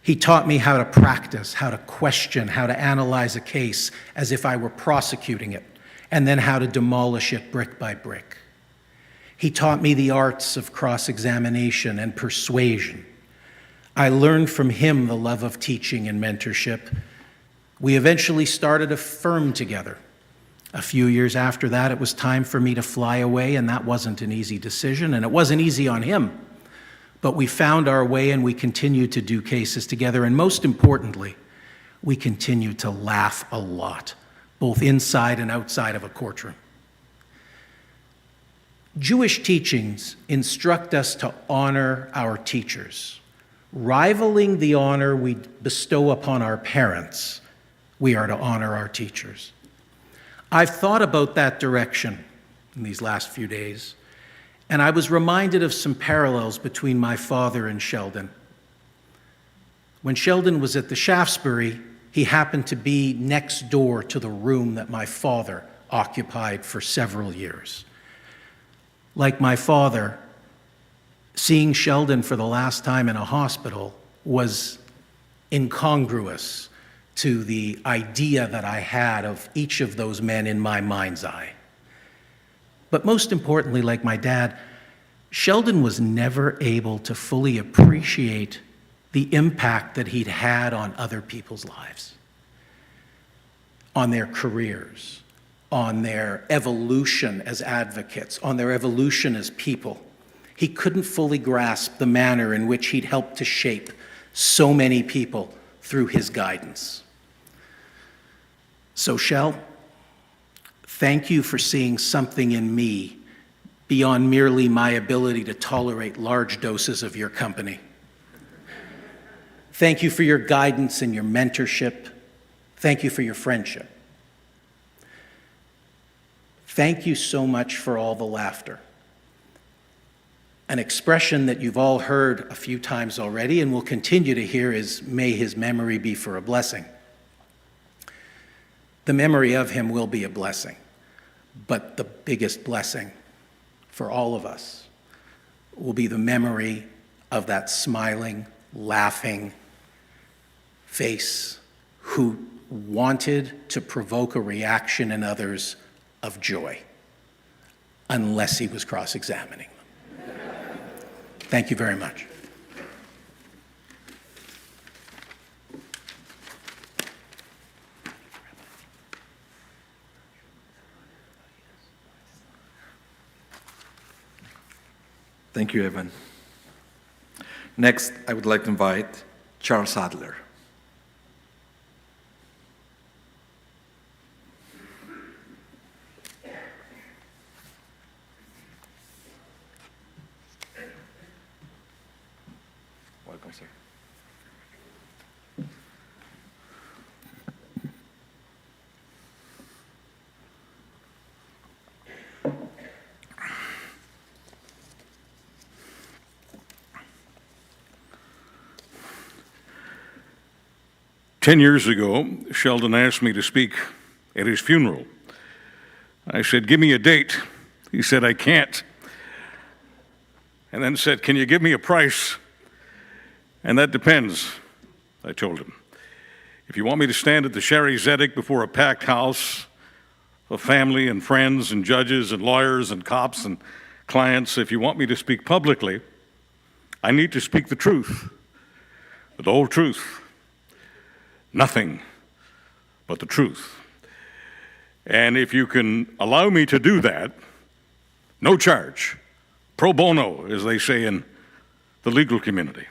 He taught me how to practice, how to question, how to analyze a case as if I were prosecuting it, and then how to demolish it brick by brick. He taught me the arts of cross-examination and persuasion. I learned from him the love of teaching and mentorship. We eventually started a firm together. A few years after that, it was time for me to fly away, and that wasn't an easy decision, and it wasn't easy on him. But we found our way, and we continued to do cases together, and most importantly, we continued to laugh a lot, both inside and outside of a courtroom. Jewish teachings instruct us to honor our teachers. Rivaling the honor we bestow upon our parents, we are to honor our teachers. I've thought about that direction in these last few days, and I was reminded of some parallels between my father and Sheldon. When Sheldon was at the Shaftesbury, he happened to be next door to the room that my father occupied for several years. Like my father, seeing Sheldon for the last time in a hospital was incongruous to the idea that I had of each of those men in my mind's eye. But most importantly, like my dad, Sheldon was never able to fully appreciate the impact that he'd had on other people's lives, on their careers, on their evolution as advocates, on their evolution as people. He couldn't fully grasp the manner in which he'd helped to shape so many people through his guidance. So, Shel, thank you for seeing something in me beyond merely my ability to tolerate large doses of your company. Thank you for your guidance and your mentorship. Thank you for your friendship. Thank you so much for all the laughter. An expression that you've all heard a few times already and will continue to hear is, "May his memory be for a blessing." The memory of him will be a blessing, but the biggest blessing for all of us will be the memory of that smiling, laughing face who wanted to provoke a reaction in others of joy, unless he was cross-examining them. Thank you very much. Thank you, Evan. Next, I would like to invite Charles Adler. Welcome, sir. 10 years ago, Sheldon asked me to speak at his funeral. I said, "Give me a date." He said, "I can't." And then said, "Can you give me a price?" "And that depends," I told him. "If you want me to stand at the Shaarey Zedek before a packed house of family and friends and judges and lawyers and cops and clients, if you want me to speak publicly, I need to speak the truth, the whole truth, nothing but the truth. And if you can allow me to do that, no charge, pro bono, as they say in the legal community,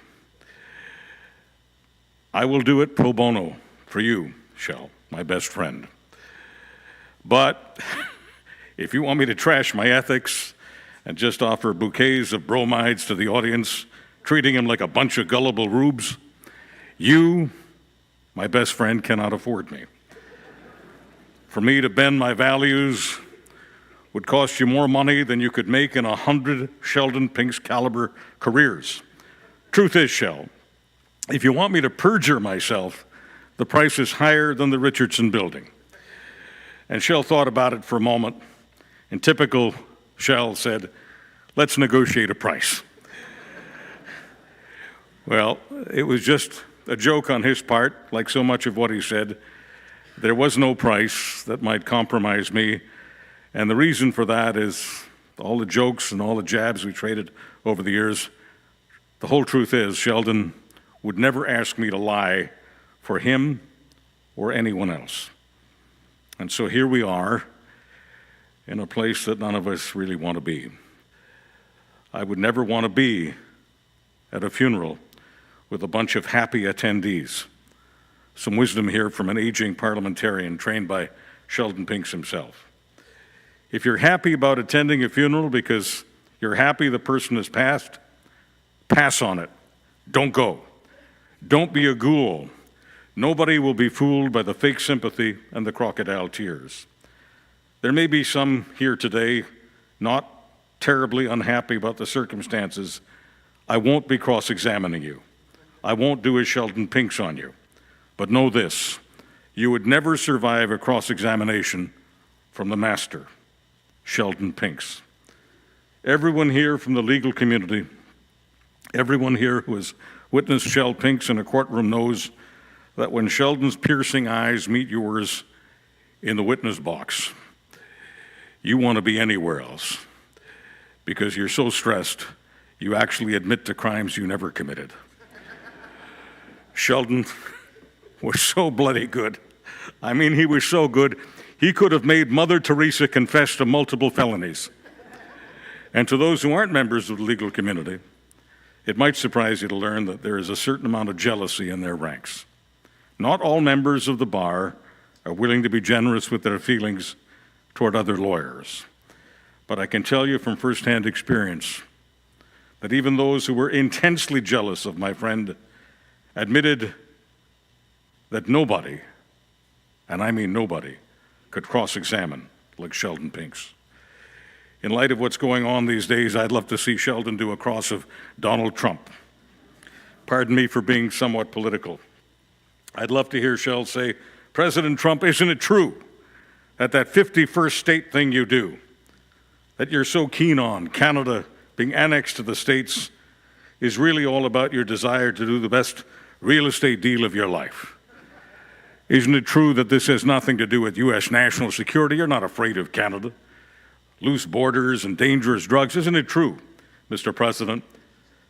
I will do it pro bono for you, Shell, my best friend. But if you want me to trash my ethics and just offer bouquets of bromides to the audience, treating him like a bunch of gullible rubes, you, my best friend, cannot afford me. For me to bend my values would cost you more money than you could make in 100 Sheldon Pinx caliber careers. Truth is, Shell, if you want me to perjure myself, the price is higher than the Richardson building. And Shell thought about it for a moment. In typical Shell said, "Let's negotiate a price." Well, it was just a joke on his part, like so much of what he said. There was no price that might compromise me. And the reason for that is all the jokes and all the jabs we traded over the years. The whole truth is, Sheldon would never ask me to lie for him or anyone else. And so here we are in a place that none of us really want to be. I would never want to be at a funeral with a bunch of happy attendees. Some wisdom here from an aging parliamentarian trained by Sheldon Pinx himself. If you're happy about attending a funeral because you're happy the person has passed, pass on it. Don't go. Don't be a ghoul. Nobody will be fooled by the fake sympathy and the crocodile tears. There may be some here today not terribly unhappy about the circumstances. I won't be cross-examining you. I won't do a Sheldon Pinx on you. But know this, you would never survive a cross-examination from the master, Sheldon Pinx. Everyone here from the legal community, everyone here who has witnessed Sheldon Pinx in a courtroom knows that when Sheldon's piercing eyes meet yours in the witness box, you want to be anywhere else because you're so stressed you actually admit to crimes you never committed. Sheldon was so bloody good. I mean, he was so good, he could have made Mother Teresa confess to multiple felonies. And to those who aren't members of the legal community, it might surprise you to learn that there is a certain amount of jealousy in their ranks. Not all members of the bar are willing to be generous with their feelings toward other lawyers. But I can tell you from firsthand experience that even those who were intensely jealous of my friend admitted that nobody, and I mean nobody, could cross-examine like Sheldon Pinx. In light of what's going on these days, I'd love to see Sheldon do a cross of Donald Trump. Pardon me for being somewhat political. I'd love to hear Shell say, "President Trump, isn't it true that 51st state thing you do, that you're so keen on, Canada being annexed to the States, is really all about your desire to do the best real estate deal of your life? Isn't it true that this has nothing to do with U.S. national security? You're not afraid of Canada, loose borders and dangerous drugs. Isn't it true, Mr. President,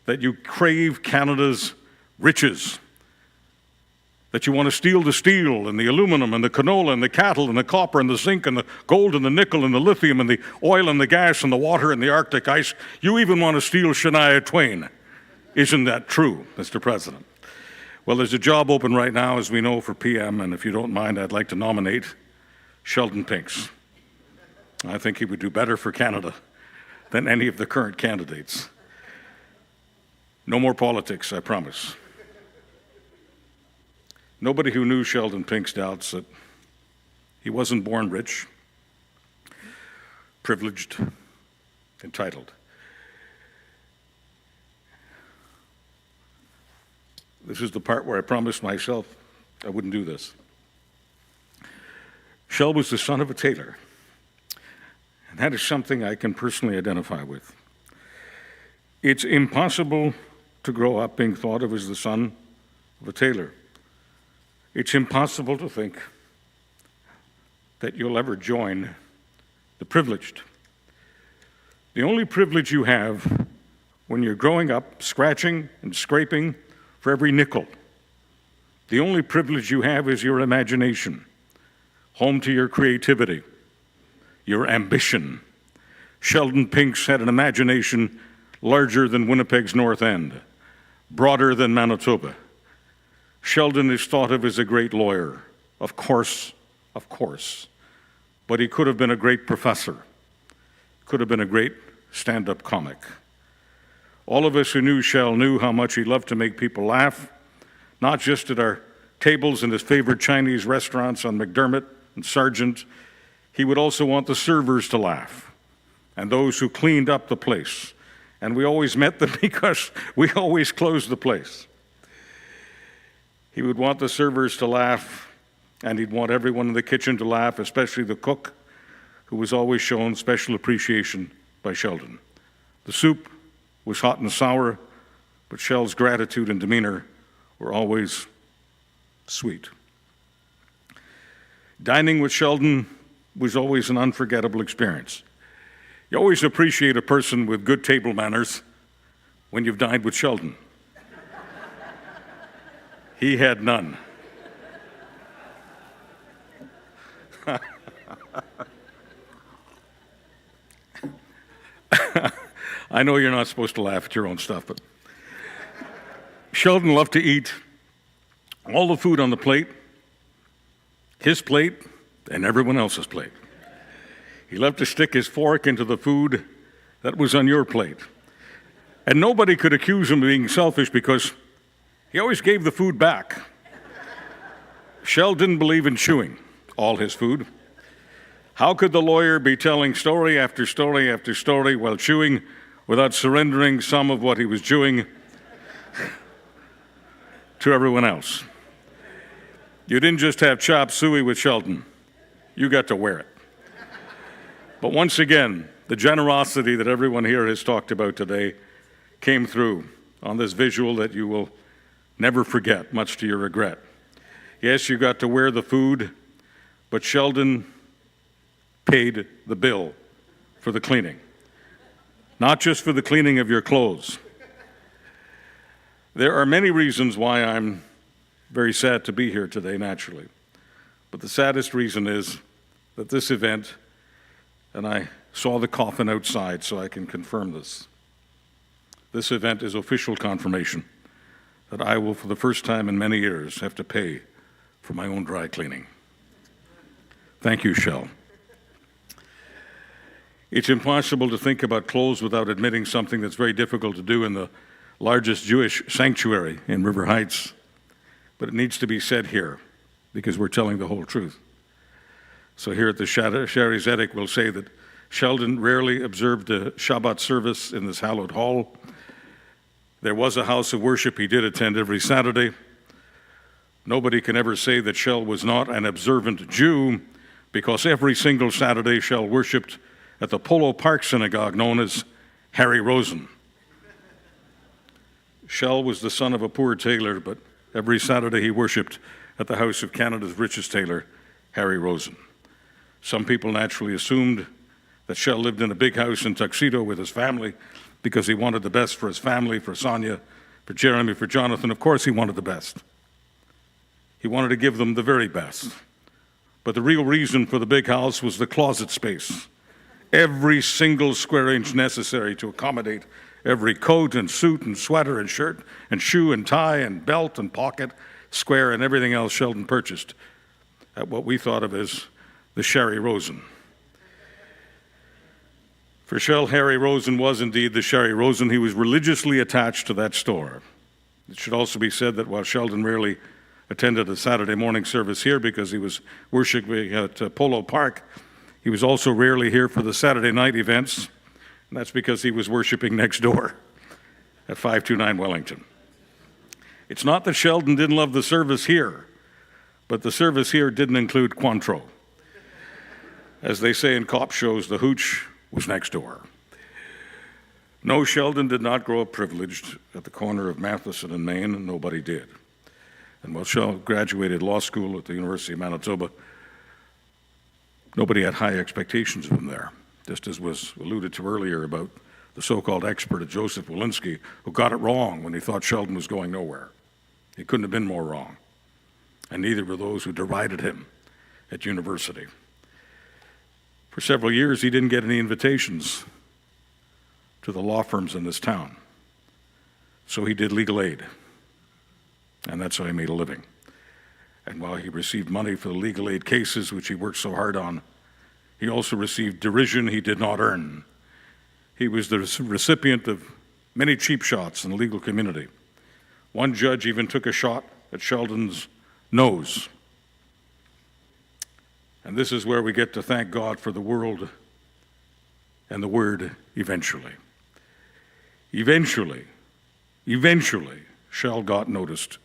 that you crave Canada's riches, that you want to steal the steel and the aluminum and the canola and the cattle and the copper and the zinc and the gold and the nickel and the lithium and the oil and the gas and the water and the Arctic ice? You even want to steal Shania Twain. Isn't that true, Mr. President?" Well, there's a job open right now, as we know, for PM, and if you don't mind, I'd like to nominate Sheldon Pinx. I think he would do better for Canada than any of the current candidates. No more politics, I promise. Nobody who knew Sheldon Pinx doubts that he wasn't born rich, privileged, entitled. This is the part where I promised myself I wouldn't do this. Shell was the son of a tailor, and that is something I can personally identify with. It's impossible to grow up being thought of as the son of a tailor. It's impossible to think that you'll ever join the privileged. The only privilege you have when you're growing up, scratching and scraping for every nickel, the only privilege you have is your imagination, home to your creativity, your ambition. Sheldon Pinx had an imagination larger than Winnipeg's North End, broader than Manitoba. Sheldon is thought of as a great lawyer, of course, but he could have been a great professor, could have been a great stand-up comic. All of us who knew Shell knew how much he loved to make people laugh, not just at our tables in his favorite Chinese restaurants on McDermott and Sargent. He would also want the servers to laugh, and those who cleaned up the place. And we always met them because we always closed the place. He would want the servers to laugh, and he'd want everyone in the kitchen to laugh, especially the cook, who was always shown special appreciation by Sheldon. The soup was hot and sour, but Shell's gratitude and demeanor were always sweet. Dining with Sheldon was always an unforgettable experience. You always appreciate a person with good table manners when you've dined with Sheldon. He had none. I know you're not supposed to laugh at your own stuff, but Sheldon loved to eat all the food on the plate, his plate, and everyone else's plate. He loved to stick his fork into the food that was on your plate. And nobody could accuse him of being selfish because he always gave the food back. Shell didn't believe in chewing all his food. How could the lawyer be telling story after story after story while chewing without surrendering some of what he was chewing to everyone else? You didn't just have chop suey with Sheldon, you got to wear it. But once again, the generosity that everyone here has talked about today came through on this visual that you will never forget, much to your regret. Yes, you got to wear the food, but Sheldon paid the bill for the cleaning. Not just for the cleaning of your clothes. There are many reasons why I'm very sad to be here today, naturally. But the saddest reason is that this event, and I saw the coffin outside so I can confirm this, this event is official confirmation that I will, for the first time in many years, have to pay for my own dry cleaning. Thank you, Shell. It's impossible to think about clothes without admitting something that's very difficult to do in the largest Jewish sanctuary in River Heights, but it needs to be said here because we're telling the whole truth. So here at the Shaarey Zedek, we'll say that Sheldon rarely observed a Shabbat service in this hallowed hall. There was a house of worship he did attend every Saturday. Nobody can ever say that Shell was not an observant Jew because every single Saturday Shell worshiped at the Polo Park synagogue known as Harry Rosen. Shell was the son of a poor tailor, but every Saturday he worshiped at the house of Canada's richest tailor, Harry Rosen. Some people naturally assumed that Shell lived in a big house in Tuxedo with his family because he wanted the best for his family, for Sonia, for Jeremy, for Jonathan. Of course he wanted the best. He wanted to give them the very best. But the real reason for the big house was the closet space. Every single square inch necessary to accommodate every coat and suit and sweater and shirt and shoe and tie and belt and pocket, square and everything else Sheldon purchased at what we thought of as the Shaarey Rosen. For Shell, Harry Rosen was indeed the Shaarey Rosen. He was religiously attached to that store. It should also be said that while Sheldon rarely attended a Saturday morning service here because he was worshiping at Polo Park, he was also rarely here for the Saturday night events, and that's because he was worshiping next door at 529 Wellington. It's not that Sheldon didn't love the service here, but the service here didn't include Cointreau. As they say in cop shows, the hooch was next door. No, Sheldon did not grow up privileged at the corner of Matheson and Main, and nobody did. And while Sheldon graduated law school at the University of Manitoba, nobody had high expectations of him there, just as was alluded to earlier about the so-called expert at Joseph Walensky, who got it wrong when he thought Sheldon was going nowhere. He couldn't have been more wrong, and neither were those who derided him at university. For several years, he didn't get any invitations to the law firms in this town. So he did legal aid, and that's how he made a living. And while he received money for the legal aid cases, which he worked so hard on, he also received derision he did not earn. He was the recipient of many cheap shots in the legal community. One judge even took a shot at Sheldon's nose. And this is where we get to thank God for the world and the word eventually. Eventually, Shell got noticed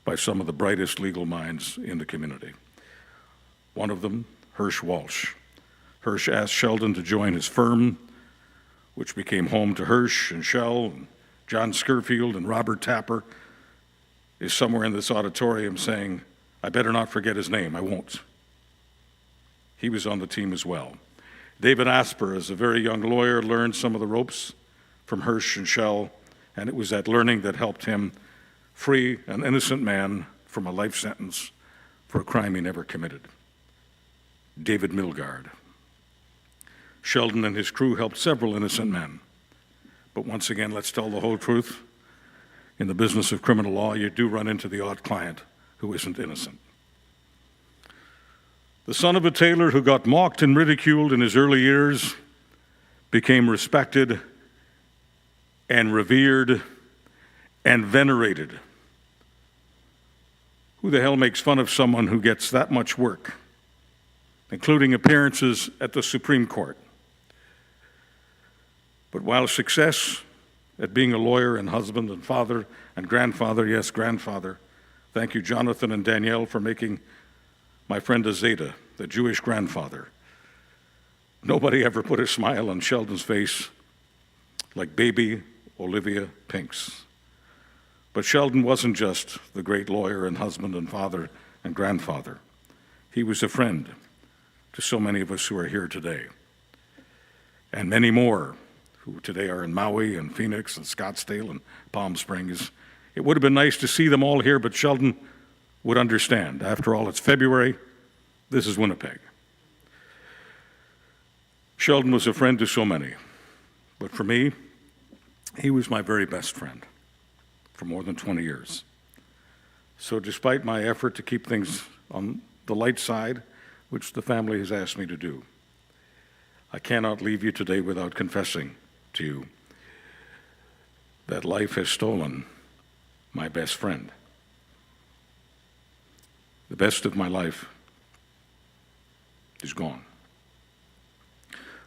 by some of the brightest legal minds in the community. One of them, Hirsch Walsh. Hirsch asked Sheldon to join his firm, which became home to Hirsch and Shell, and John Skirfield and Robert Tapper, is somewhere in this auditorium saying, I better not forget his name, I won't. He was on the team as well. David Asper, as a very young lawyer, learned some of the ropes from Hirsch and Shell, and it was that learning that helped him free an innocent man from a life sentence for a crime he never committed. David Milgaard. Sheldon and his crew helped several innocent men. But once again, let's tell the whole truth. In the business of criminal law, you do run into the odd client who isn't innocent. The son of a tailor who got mocked and ridiculed in his early years became respected and revered and venerated. Who the hell makes fun of someone who gets that much work, including appearances at the Supreme Court? But while success at being a lawyer and husband and father and grandfather, yes, grandfather, thank you, Jonathan and Danielle, for making my friend Zedek, the Jewish grandfather. Nobody ever put a smile on Sheldon's face like baby Olivia Pinx. But Sheldon wasn't just the great lawyer and husband and father and grandfather. He was a friend to so many of us who are here today, and many more who today are in Maui and Phoenix and Scottsdale and Palm Springs. It would have been nice to see them all here, but Sheldon would understand. After all, it's February. This is Winnipeg. Sheldon was a friend to so many, but for me, he was my very best friend for more than 20 years. So despite my effort to keep things on the light side, which the family has asked me to do, I cannot leave you today without confessing to you that life has stolen my best friend. The best of my life is gone.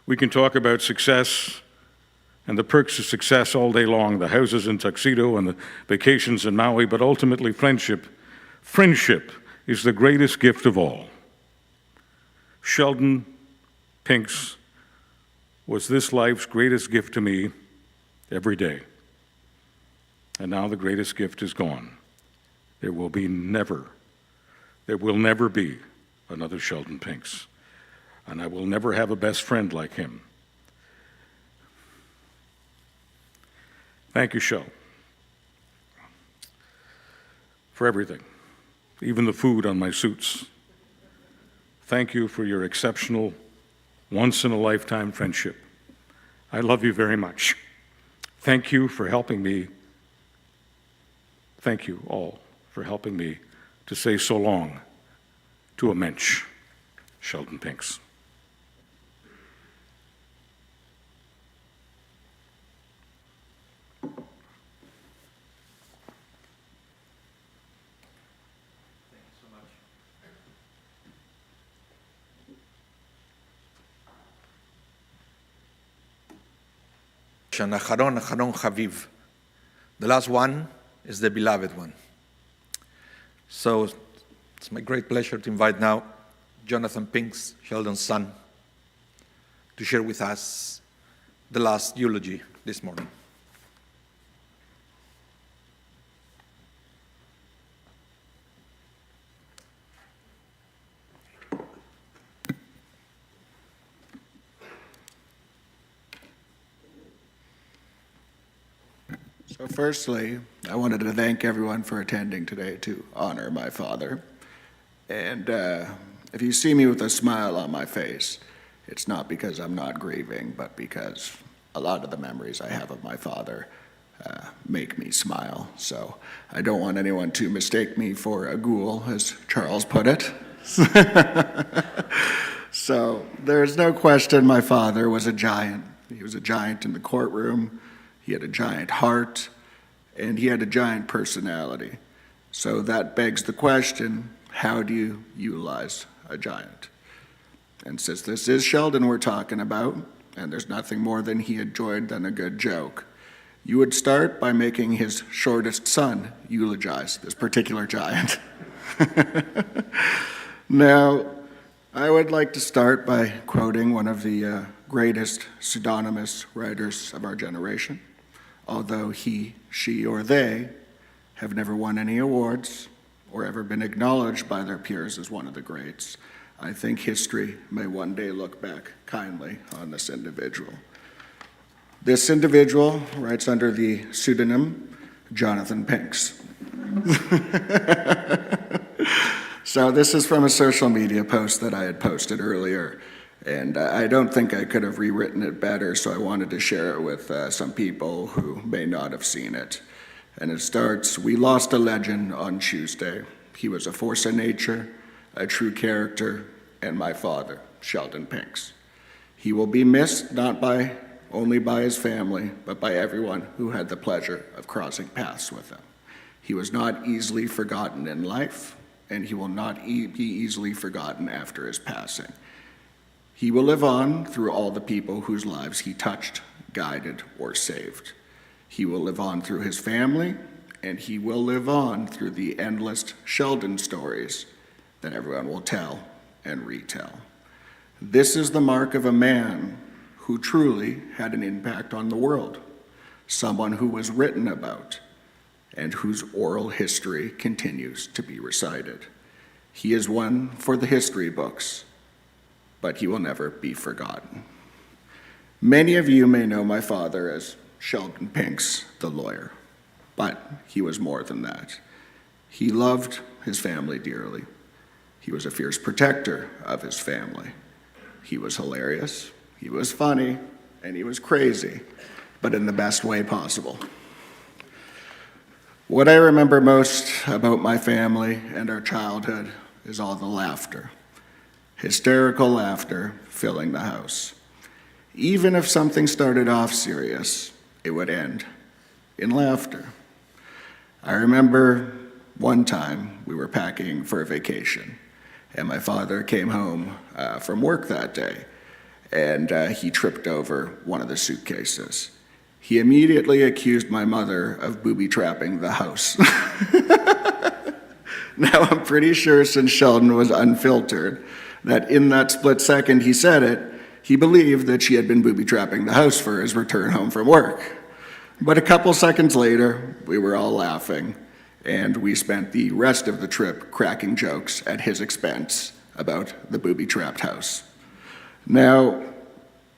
We can talk about success and the perks of success all day long, the houses in Tuxedo and the vacations in Maui, but ultimately friendship is the greatest gift of all. Sheldon Pinx was this life's greatest gift to me every day. And now the greatest gift is gone. There will never be another Sheldon Pinx. And I will never have a best friend like him. Thank you, Shel, for everything, even the food on my suits. Thank you for your exceptional, once-in-a-lifetime friendship. I love you very much. Thank you for helping me. Thank you all for helping me to say so long to a mensch, Sheldon Pinx. Acharon, Acharon Chaviv. The last one is the beloved one. So It's my great pleasure to invite now Jonathan Pinx, Sheldon's son, to share with us the last eulogy this morning. So firstly, I wanted to thank everyone for attending today to honor my father. And if you see me with a smile on my face, it's not because I'm not grieving, but because a lot of the memories I have of my father make me smile. So I don't want anyone to mistake me for a ghoul, as Charles put it. So there's no question my father was a giant. He was a giant in the courtroom. He had a giant heart, and he had a giant personality. So that begs the question, how do you utilize a giant? And since this is Sheldon we're talking about, and there's nothing more than he enjoyed than a good joke, you would start by making his shortest son eulogize this particular giant. Now, I would like to start by quoting one of the greatest pseudonymous writers of our generation. Although he, she, or they have never won any awards or ever been acknowledged by their peers as one of the greats, I think history may one day look back kindly on this individual. This individual writes under the pseudonym Jonathan Pinx. So this is from a social media post that I had posted earlier, and I don't think I could have rewritten it better, so I wanted to share it with some people who may not have seen it. And it starts, "We lost a legend on Tuesday. He was a force of nature, a true character, and my father, Sheldon Pinx. He will be missed not only by his family, but by everyone who had the pleasure of crossing paths with him. He was not easily forgotten in life, and he will not be easily forgotten after his passing. He will live on through all the people whose lives he touched, guided, or saved. He will live on through his family, and he will live on through the endless Sheldon stories that everyone will tell and retell. This is the mark of a man who truly had an impact on the world, someone who was written about, and whose oral history continues to be recited. He is one for the history books, but he will never be forgotten." Many of you may know my father as Sheldon Pinx, the lawyer, but he was more than that. He loved his family dearly. He was a fierce protector of his family. He was hilarious, he was funny, and he was crazy, but in the best way possible. What I remember most about my family and our childhood is all the laughter. Hysterical laughter filling the house. Even if something started off serious, it would end in laughter. I remember one time we were packing for a vacation, and my father came home from work that day, and he tripped over one of the suitcases. He immediately accused my mother of booby-trapping the house. Now, I'm pretty sure since Sheldon was unfiltered, that in that split second he said it, he believed that she had been booby-trapping the house for his return home from work. But a couple seconds later, we were all laughing, and we spent the rest of the trip cracking jokes at his expense about the booby-trapped house. Now,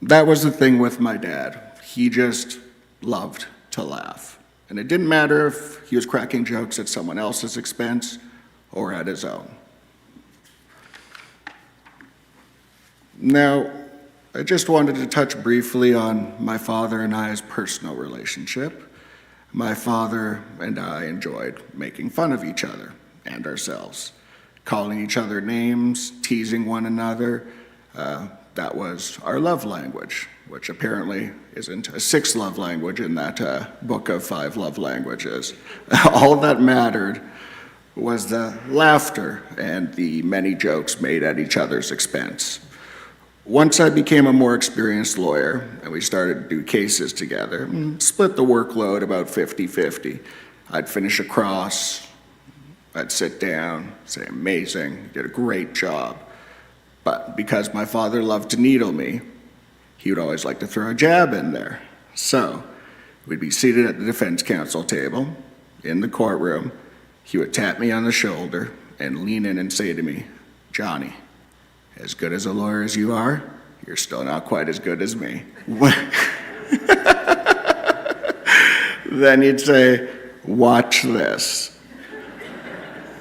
that was the thing with my dad. He just loved to laugh. And it didn't matter if he was cracking jokes at someone else's expense or at his own. Now, I just wanted to touch briefly on my father and I's personal relationship. My father and I enjoyed making fun of each other and ourselves, calling each other names, teasing one another. That was our love language, which apparently isn't a sixth love language in that book of 5 love languages. All that mattered was the laughter and the many jokes made at each other's expense. Once I became a more experienced lawyer and we started to do cases together, split the workload about 50-50. I'd finish a cross, I'd sit down, say, amazing, you did a great job. But because my father loved to needle me, he would always like to throw a jab in there. So we'd be seated at the defense counsel table in the courtroom. He would tap me on the shoulder and lean in and say to me, "Johnny, as good as a lawyer as you are, you're still not quite as good as me." Then he'd say, "Watch this."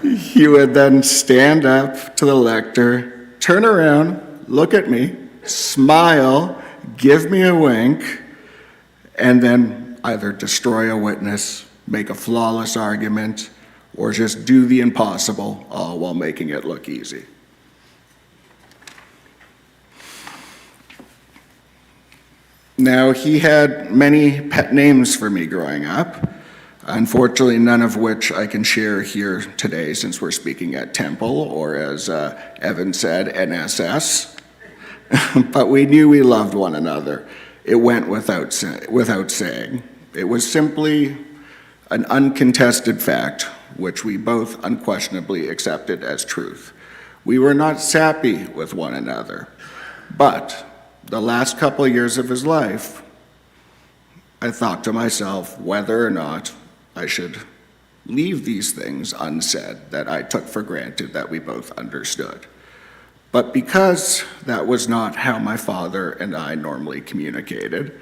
He would then stand up to the lector, turn around, look at me, smile, give me a wink, and then either destroy a witness, make a flawless argument, or just do the impossible, all while making it look easy. Now, he had many pet names for me growing up, unfortunately none of which I can share here today since we're speaking at Temple, or as Evan said, NSS. But we knew we loved one another. It went without saying. It was simply an uncontested fact, which we both unquestionably accepted as truth. We were not sappy with one another, but the last couple of years of his life, I thought to myself whether or not I should leave these things unsaid that I took for granted that we both understood. But because that was not how my father and I normally communicated,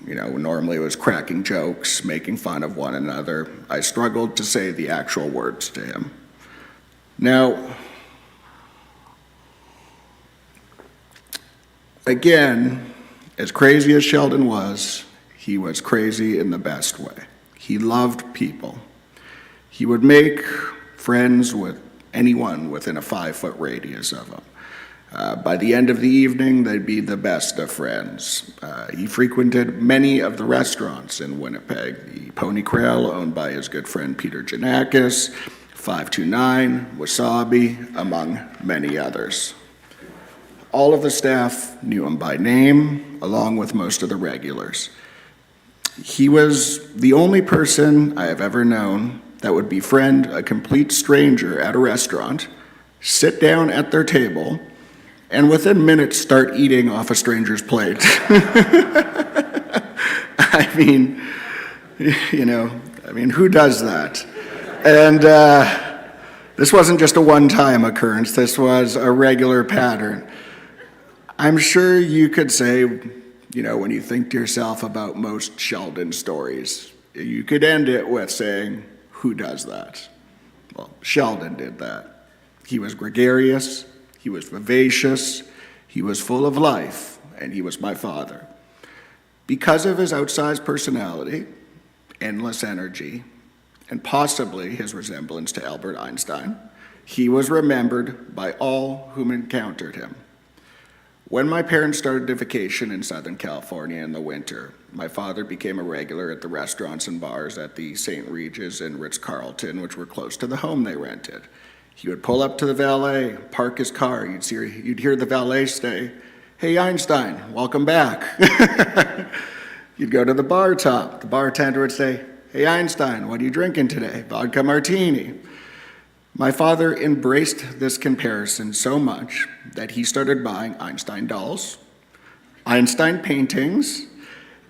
normally it was cracking jokes, making fun of one another, I struggled to say the actual words to him. Now, again, as crazy as Sheldon was, he was crazy in the best way. He loved people. He would make friends with anyone within a 5-foot radius of him. By the end of the evening, they'd be the best of friends. He frequented many of the restaurants in Winnipeg, the Pony Krail, owned by his good friend Peter Janakis, 529, Wasabi, among many others. All of the staff knew him by name, along with most of the regulars. He was the only person I have ever known that would befriend a complete stranger at a restaurant, sit down at their table, and within minutes start eating off a stranger's plate. I mean, who does that? And this wasn't just a one-time occurrence, this was a regular pattern. I'm sure you could say, when you think to yourself about most Sheldon stories, you could end it with saying, who does that? Well, Sheldon did that. He was gregarious, he was vivacious, he was full of life, and he was my father. Because of his outsized personality, endless energy, and possibly his resemblance to Albert Einstein, he was remembered by all whom encountered him. When my parents started to vacation in Southern California in the winter, my father became a regular at the restaurants and bars at the St. Regis and Ritz-Carlton, which were close to the home they rented. He would pull up to the valet, park his car, you'd hear the valet say, "Hey Einstein, welcome back." You'd go to the bar top, the bartender would say, "Hey Einstein, what are you drinking today? Vodka martini." My father embraced this comparison so much that he started buying Einstein dolls, Einstein paintings,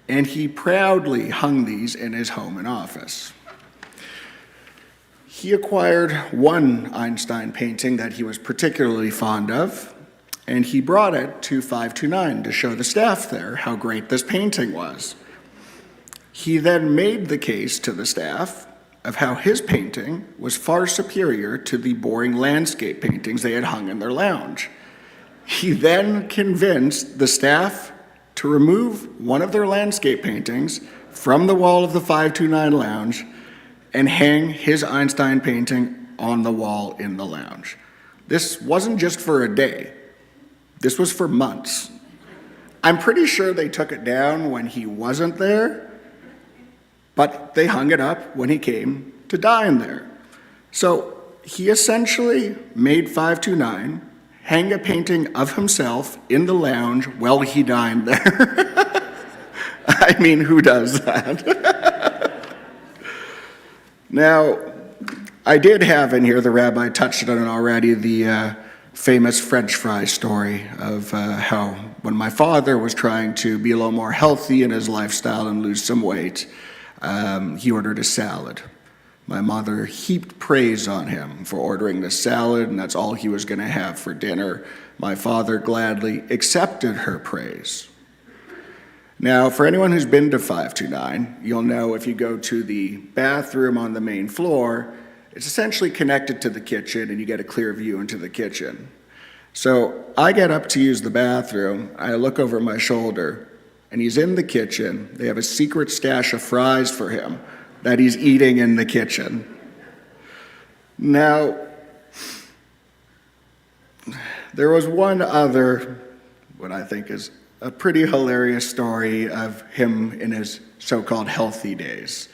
and he proudly hung these in his home and office. He acquired one Einstein painting that he was particularly fond of, and he brought it to 529 to show the staff there how great this painting was. He then made the case to the staff of how his painting was far superior to the boring landscape paintings they had hung in their lounge. He then convinced the staff to remove one of their landscape paintings from the wall of the 529 lounge and hang his Einstein painting on the wall in the lounge. This wasn't just for a day. This was for months. I'm pretty sure they took it down when he wasn't there, but they hung it up when he came to dine there. So he essentially made 529 hang a painting of himself in the lounge while he dined there. I mean, who does that? Now, I did have in here, the rabbi touched on it already, the famous French fry story of how when my father was trying to be a little more healthy in his lifestyle and lose some weight, he ordered a salad. My mother heaped praise on him for ordering the salad, and that's all he was going to have for dinner. My father gladly accepted her praise. Now, for anyone who's been to 529, you'll know if you go to the bathroom on the main floor, it's essentially connected to the kitchen, and you get a clear view into the kitchen. So I get up to use the bathroom, I look over my shoulder, and he's in the kitchen. They have a secret stash of fries for him that he's eating in the kitchen. Now, there was one other, what I think is a pretty hilarious story of him in his so-called healthy days.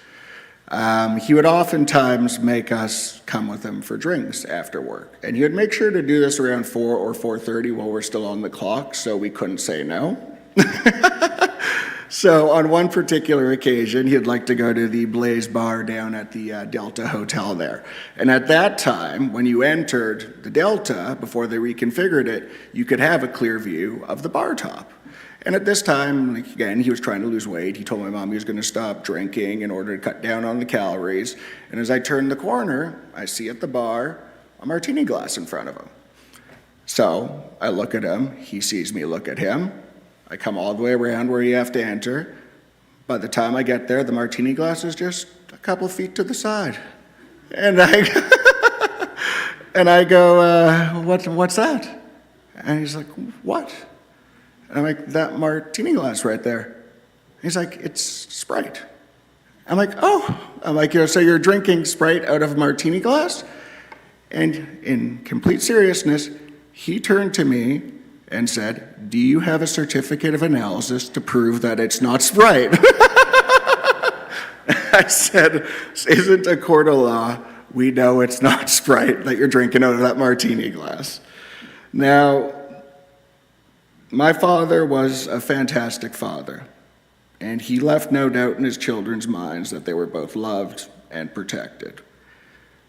He would oftentimes make us come with him for drinks after work. And he would make sure to do this around 4 or 4:30 while we're still on the clock, so we couldn't say no. So on one particular occasion, he'd like to go to the Blaze Bar down at the Delta Hotel there. And at that time, when you entered the Delta, before they reconfigured it, you could have a clear view of the bar top. And at this time, again, he was trying to lose weight. He told my mom he was going to stop drinking in order to cut down on the calories. And as I turned the corner, I see at the bar a martini glass in front of him. So I look at him. He sees me look at him. I come all the way around where you have to enter. By the time I get there, the martini glass is just a couple feet to the side. And I go, what's that? And he's like, what? And I'm like, that martini glass right there. He's like, it's Sprite. I'm like, oh. I'm like, so you're drinking Sprite out of a martini glass? And in complete seriousness, he turned to me and said, do you have a certificate of analysis to prove that it's not Sprite? I said, isn't a court of law, we know it's not Sprite that you're drinking out of that martini glass. Now, my father was a fantastic father, and he left no doubt in his children's minds that they were both loved and protected.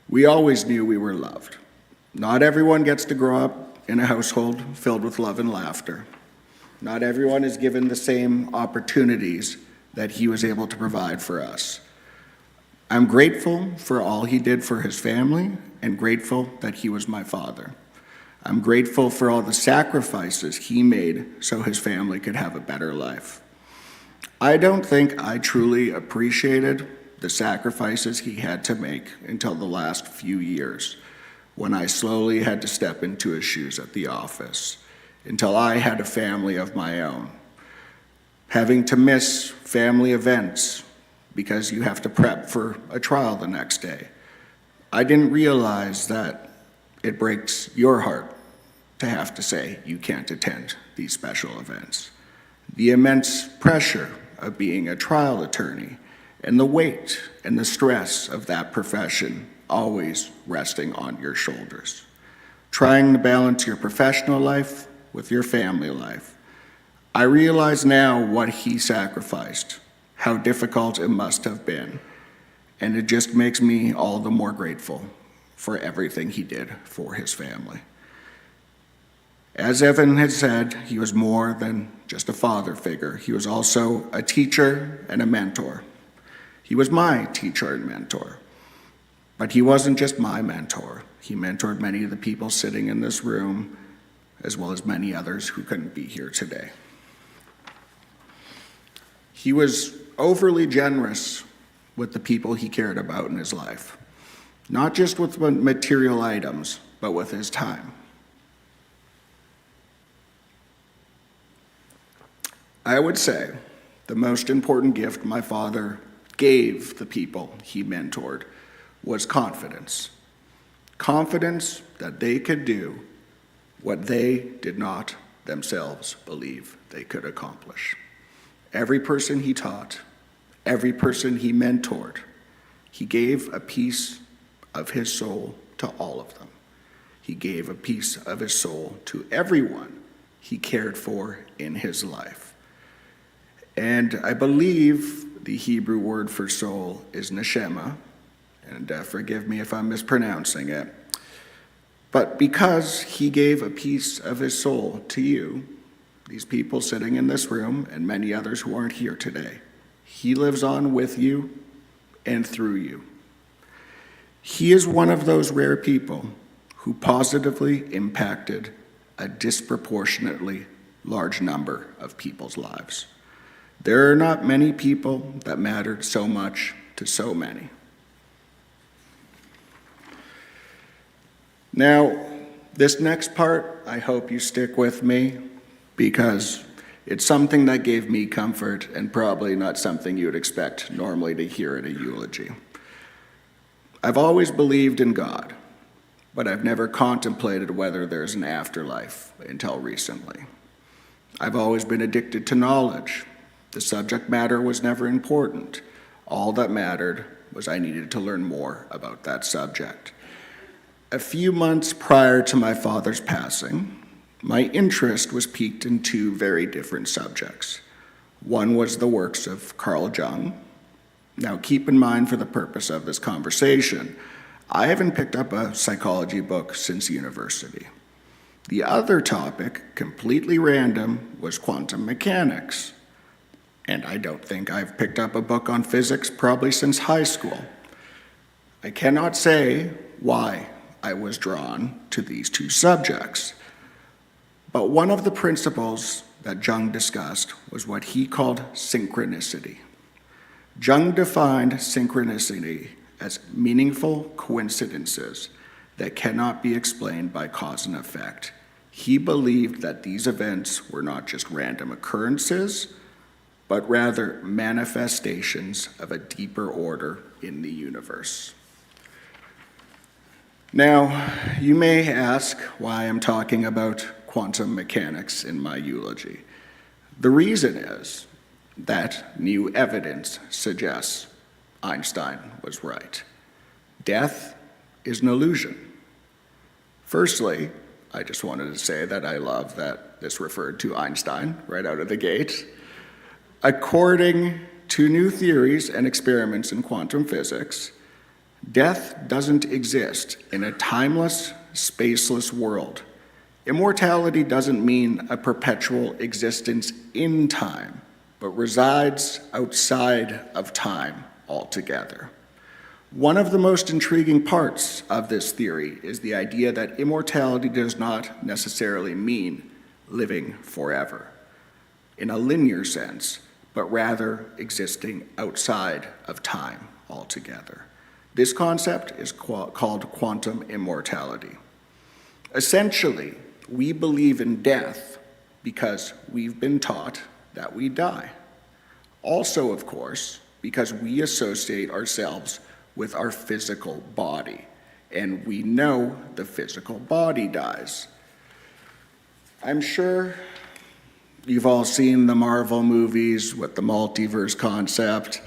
We always knew we were loved. Not everyone gets to grow up in a household filled with love and laughter. Not everyone is given the same opportunities that he was able to provide for us. I'm grateful for all he did for his family and grateful that he was my father. I'm grateful for all the sacrifices he made so his family could have a better life. I don't think I truly appreciated the sacrifices he had to make until the last few years, when I slowly had to step into his shoes at the office, until I had a family of my own. Having to miss family events because you have to prep for a trial the next day. I didn't realize that it breaks your heart to have to say you can't attend these special events. The immense pressure of being a trial attorney and the weight and the stress of that profession always resting on your shoulders. Trying to balance your professional life with your family life. I realize now what he sacrificed, how difficult it must have been, and it just makes me all the more grateful for everything he did for his family. As Evan had said, he was more than just a father figure. He was also a teacher and a mentor. He was my teacher and mentor. But he wasn't just my mentor. He mentored many of the people sitting in this room, as well as many others who couldn't be here today. He was overly generous with the people he cared about in his life, not just with material items, but with his time. I would say the most important gift my father gave the people he mentored was confidence. Confidence that they could do what they did not themselves believe they could accomplish. Every person he taught, every person he mentored, he gave a piece of his soul to all of them. He gave a piece of his soul to everyone he cared for in his life. And I believe the Hebrew word for soul is neshama, and forgive me if I'm mispronouncing it. But because he gave a piece of his soul to you, these people sitting in this room and many others who aren't here today, he lives on with you and through you. He is one of those rare people who positively impacted a disproportionately large number of people's lives. There are not many people that mattered so much to so many. Now, this next part, I hope you stick with me, because it's something that gave me comfort and probably not something you'd expect normally to hear at a eulogy. I've always believed in God, but I've never contemplated whether there's an afterlife until recently. I've always been addicted to knowledge. The subject matter was never important. All that mattered was I needed to learn more about that subject. A few months prior to my father's passing, my interest was piqued in two very different subjects. One was the works of Carl Jung. Now, keep in mind, for the purpose of this conversation, I haven't picked up a psychology book since university. The other topic, completely random, was quantum mechanics. And I don't think I've picked up a book on physics probably since high school. I cannot say why I was drawn to these two subjects. But one of the principles that Jung discussed was what he called synchronicity. Jung defined synchronicity as meaningful coincidences that cannot be explained by cause and effect. He believed that these events were not just random occurrences, but rather manifestations of a deeper order in the universe. Now, you may ask why I'm talking about quantum mechanics in my eulogy. The reason is that new evidence suggests Einstein was right. Death is an illusion. Firstly, I just wanted to say that I love that this referred to Einstein right out of the gate. According to new theories and experiments in quantum physics, death doesn't exist in a timeless, spaceless world. Immortality doesn't mean a perpetual existence in time, but resides outside of time altogether. One of the most intriguing parts of this theory is the idea that immortality does not necessarily mean living forever in a linear sense, but rather existing outside of time altogether. This concept is called quantum immortality. Essentially, we believe in death because we've been taught that we die. Also, of course, because we associate ourselves with our physical body, and we know the physical body dies. I'm sure you've all seen the Marvel movies with the multiverse concept.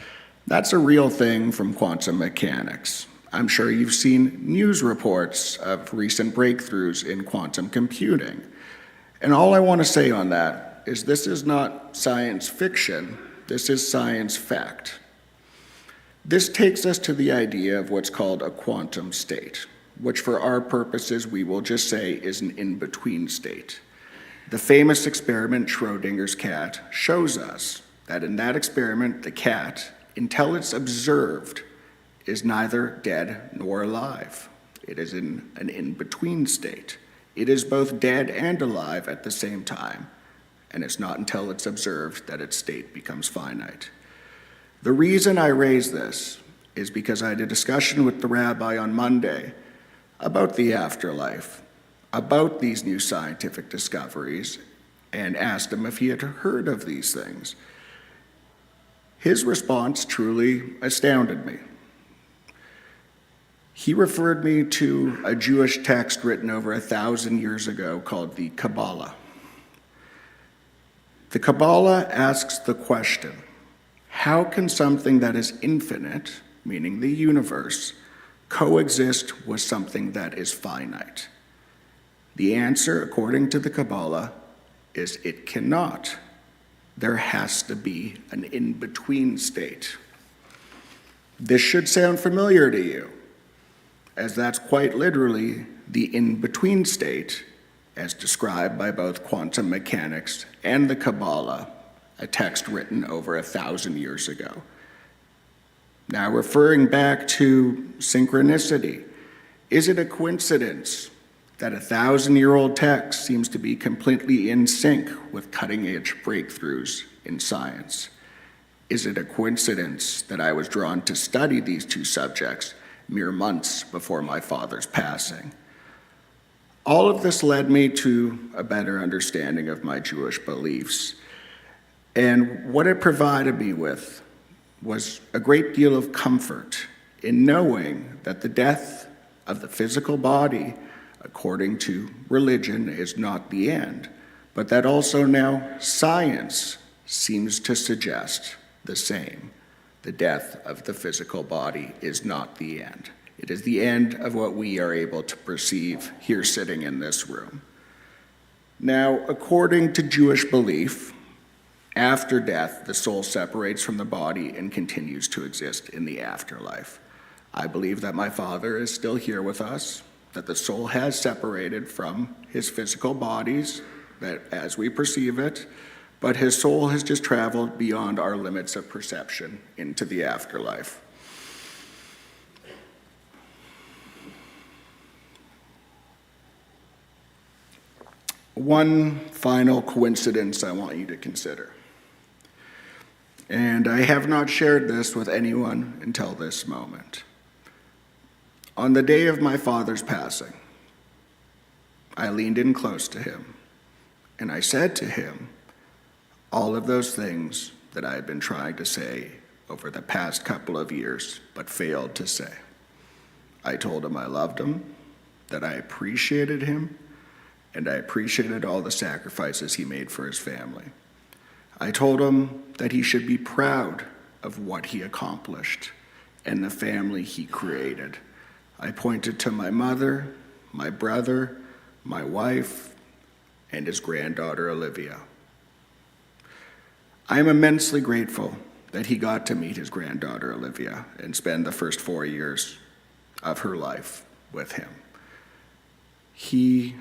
That's a real thing from quantum mechanics. I'm sure you've seen news reports of recent breakthroughs in quantum computing. And all I want to say on that is this is not science fiction, this is science fact. This takes us to the idea of what's called a quantum state, which for our purposes we will just say is an in-between state. The famous experiment Schrodinger's cat shows us that in that experiment, the cat, until it's observed, is neither dead nor alive. It is in an in-between state. It is both dead and alive at the same time, and it's not until it's observed that its state becomes finite. The reason I raise this is because I had a discussion with the rabbi on Monday about the afterlife, about these new scientific discoveries, and asked him if he had heard of these things. His response truly astounded me. He referred me to a Jewish text written over 1,000 years ago called the Kabbalah. The Kabbalah asks the question, how can something that is infinite, meaning the universe, coexist with something that is finite? The answer, according to the Kabbalah, is it cannot. There has to be an in-between state. This should sound familiar to you, as that's quite literally the in-between state as described by both quantum mechanics and the Kabbalah, a text written over 1,000 years ago. Now, referring back to synchronicity, is it a coincidence that 1,000-year-old text seems to be completely in sync with cutting-edge breakthroughs in science? Is it a coincidence that I was drawn to study these two subjects mere months before my father's passing? All of this led me to a better understanding of my Jewish beliefs, and what it provided me with was a great deal of comfort in knowing that the death of the physical body, according to religion, is not the end, but that also now science seems to suggest the same. The death of the physical body is not the end. It is the end of what we are able to perceive here sitting in this room. Now, according to Jewish belief, after death, the soul separates from the body and continues to exist in the afterlife. I believe that my father is still here with us, that the soul has separated from his physical bodies, that as we perceive it, but his soul has just traveled beyond our limits of perception into the afterlife. One final coincidence I want you to consider. And I have not shared this with anyone until this moment. On the day of my father's passing, I leaned in close to him, and I said to him all of those things that I had been trying to say over the past couple of years, but failed to say. I told him I loved him, that I appreciated him, and I appreciated all the sacrifices he made for his family. I told him that he should be proud of what he accomplished and the family he created. I pointed to my mother, my brother, my wife, and his granddaughter, Olivia. I am immensely grateful that he got to meet his granddaughter, Olivia, and spend the first 4 years of her life with him. He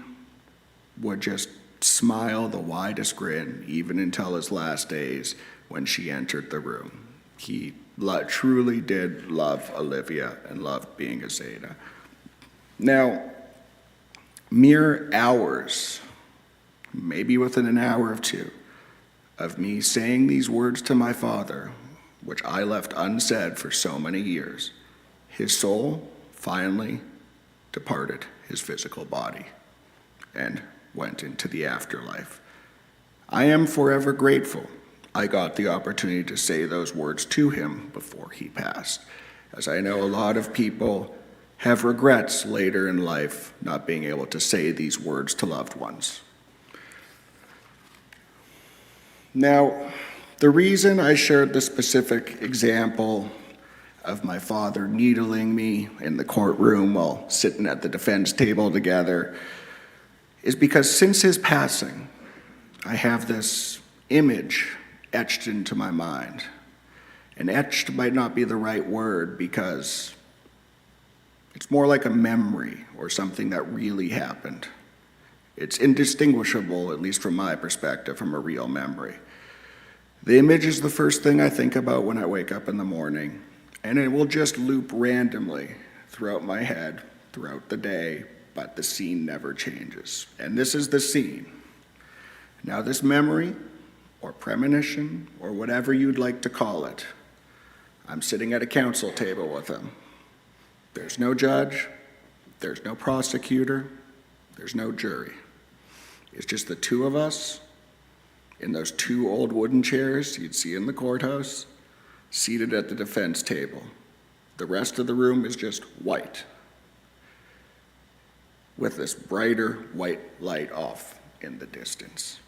would just smile the widest grin, even until his last days when she entered the room. He truly did love Olivia and loved being a Zeta. Now, mere hours, maybe within an hour or two, of me saying these words to my father, which I left unsaid for so many years, his soul finally departed his physical body and went into the afterlife. I am forever grateful I got the opportunity to say those words to him before he passed, as I know a lot of people have regrets later in life not being able to say these words to loved ones. Now, the reason I shared the specific example of my father needling me in the courtroom while sitting at the defense table together is because since his passing, I have this image etched into my mind. And etched might not be the right word because it's more like a memory or something that really happened. It's indistinguishable, at least from my perspective, from a real memory. The image is the first thing I think about when I wake up in the morning, and it will just loop randomly throughout my head, throughout the day, but the scene never changes. And this is the scene. Now, this memory, or premonition, or whatever you'd like to call it, I'm sitting at a counsel table with him. There's no judge, there's no prosecutor, there's no jury. It's just the two of us in those two old wooden chairs you'd see in the courthouse, seated at the defense table. The rest of the room is just white, with this brighter white light off in the distance.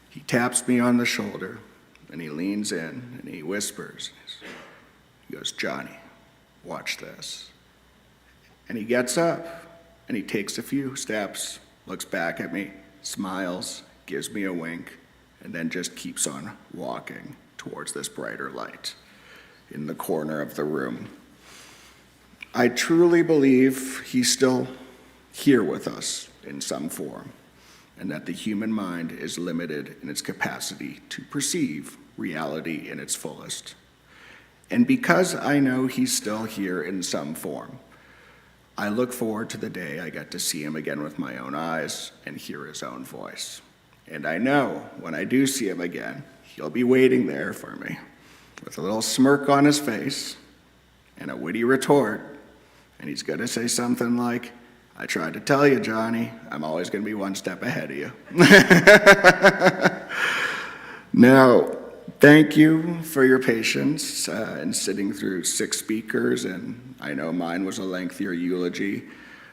He taps me on the shoulder, and he leans in, and he whispers. He goes, "Johnny, watch this." And he gets up, and he takes a few steps, looks back at me, smiles, gives me a wink, and then just keeps on walking towards this brighter light. in the corner of the room. I truly believe he's still here with us in some form, and that the human mind is limited in its capacity to perceive reality in its fullest. And because I know he's still here in some form, I look forward to the day I get to see him again with my own eyes and hear his own voice. And I know when I do see him again, he'll be waiting there for me with a little smirk on his face and a witty retort. And he's going to say something like, "I tried to tell you, Johnny, I'm always going to be one step ahead of you." Now, thank you for your patience in sitting through 6 speakers, and I know mine was a lengthier eulogy.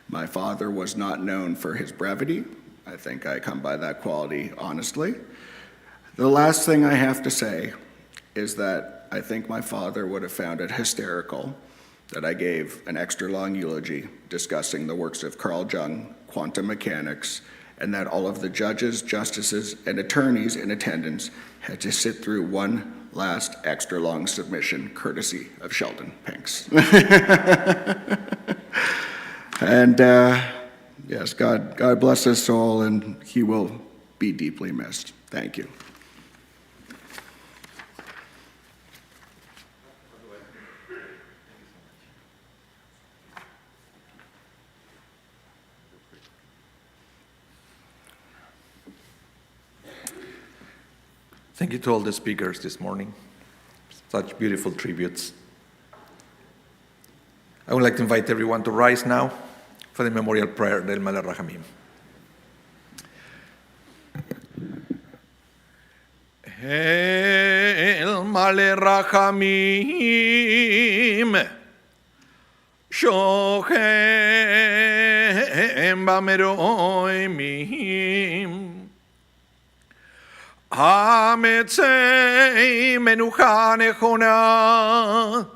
My father was not known for his brevity. I think I come by that quality honestly. The last thing I have to say is that I think my father would have found it hysterical that I gave an extra long eulogy discussing the works of Carl Jung, quantum mechanics, and that all of the judges, justices, and attorneys in attendance had to sit through one last extra long submission, courtesy of Sheldon Pinx. And yes, God bless his soul, and he will be deeply missed. Thank you. Thank you to all the speakers this morning. Such beautiful tributes. I would like to invite everyone to rise now for the memorial prayer del Maleh Rachamim. El Maleh Rachamim Shochem Bameroimim Hametzei menucha nechona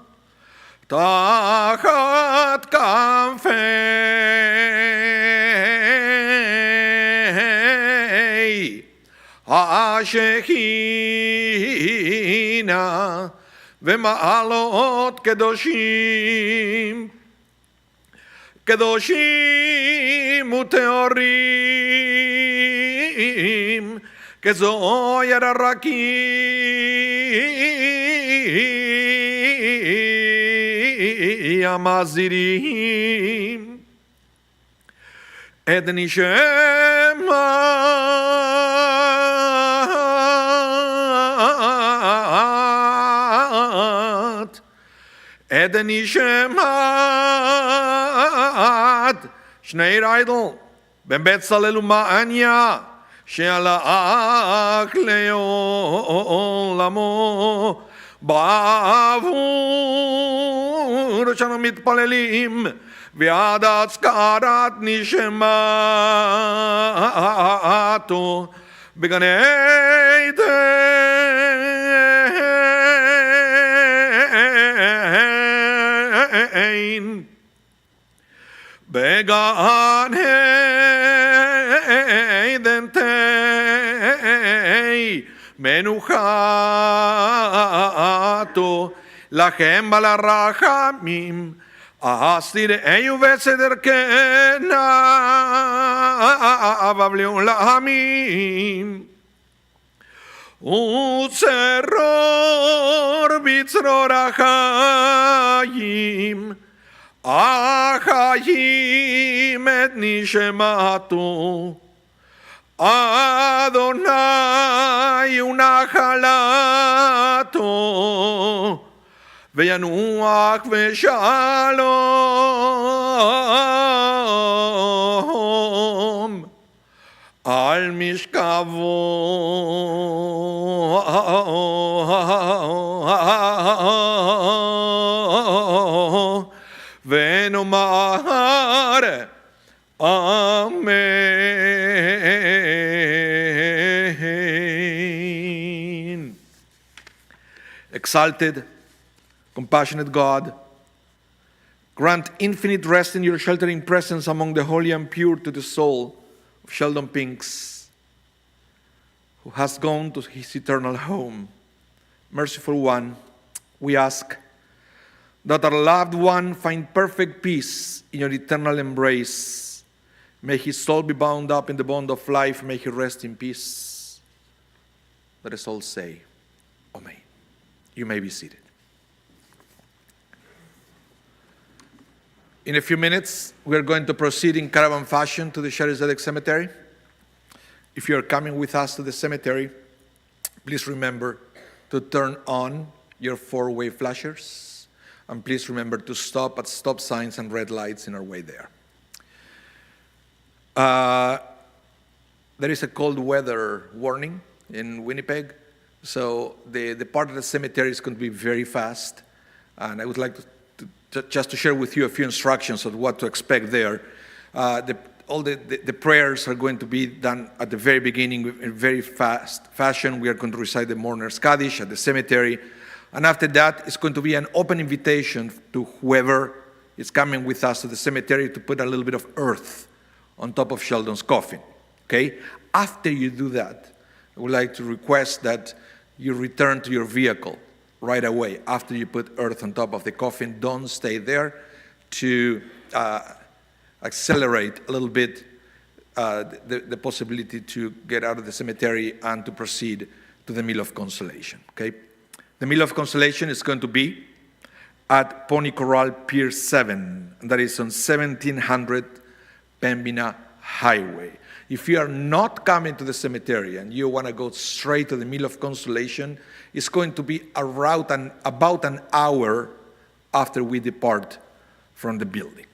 tachat kanfei hashechina v'ma'alot kedoshim uteorim כזוהר הרקיע המזהירים את נשמת שני ריידל בן בצלאל ומעניה שהלך לעולמו בעבור שאנו מתפללים ועד הזכרת נשמתו בגן עדן בגן עדן מנוחתו לכם על הרחמים אסירהו וצדקנה לעולמים וצרור בצרור החיים החיים את נשמתו אדוני ונחלתו וינוח ושלום על משכבו ונאמר Amen. Exalted, compassionate God, grant infinite rest in your sheltering presence among the holy and pure to the soul of Sheldon Pinx, who has gone to his eternal home. Merciful One, we ask that our loved one find perfect peace in your eternal embrace. May his soul be bound up in the bond of life. May he rest in peace. Let us all say, Amen. You may be seated. In a few minutes, we are going to proceed in caravan fashion to the Shaarey Zedek cemetery. If you are coming with us to the cemetery, please remember to turn on your four-way flashers. And please remember to stop at stop signs and red lights in our way there. There is a cold weather warning in Winnipeg, so the part of the cemetery is going to be very fast. And I would like just to share with you a few instructions of what to expect there. All the prayers are going to be done at the very beginning in very fast fashion. We are going to recite the Mourner's Kaddish at the cemetery. And after that, it's going to be an open invitation to whoever is coming with us to the cemetery to put a little bit of earth on top of Sheldon's coffin, okay? After you do that, I would like to request that you return to your vehicle right away. After you put earth on top of the coffin, don't stay there to accelerate a little bit the possibility to get out of the cemetery and to proceed to the Meal of Consolation, okay? The Meal of Consolation is going to be at Pony Corral Pier 7, and that is on 1700 Pembina Highway. If you are not coming to the cemetery and you want to go straight to the Meal of Consolation, it's going to be about an hour after we depart from the building.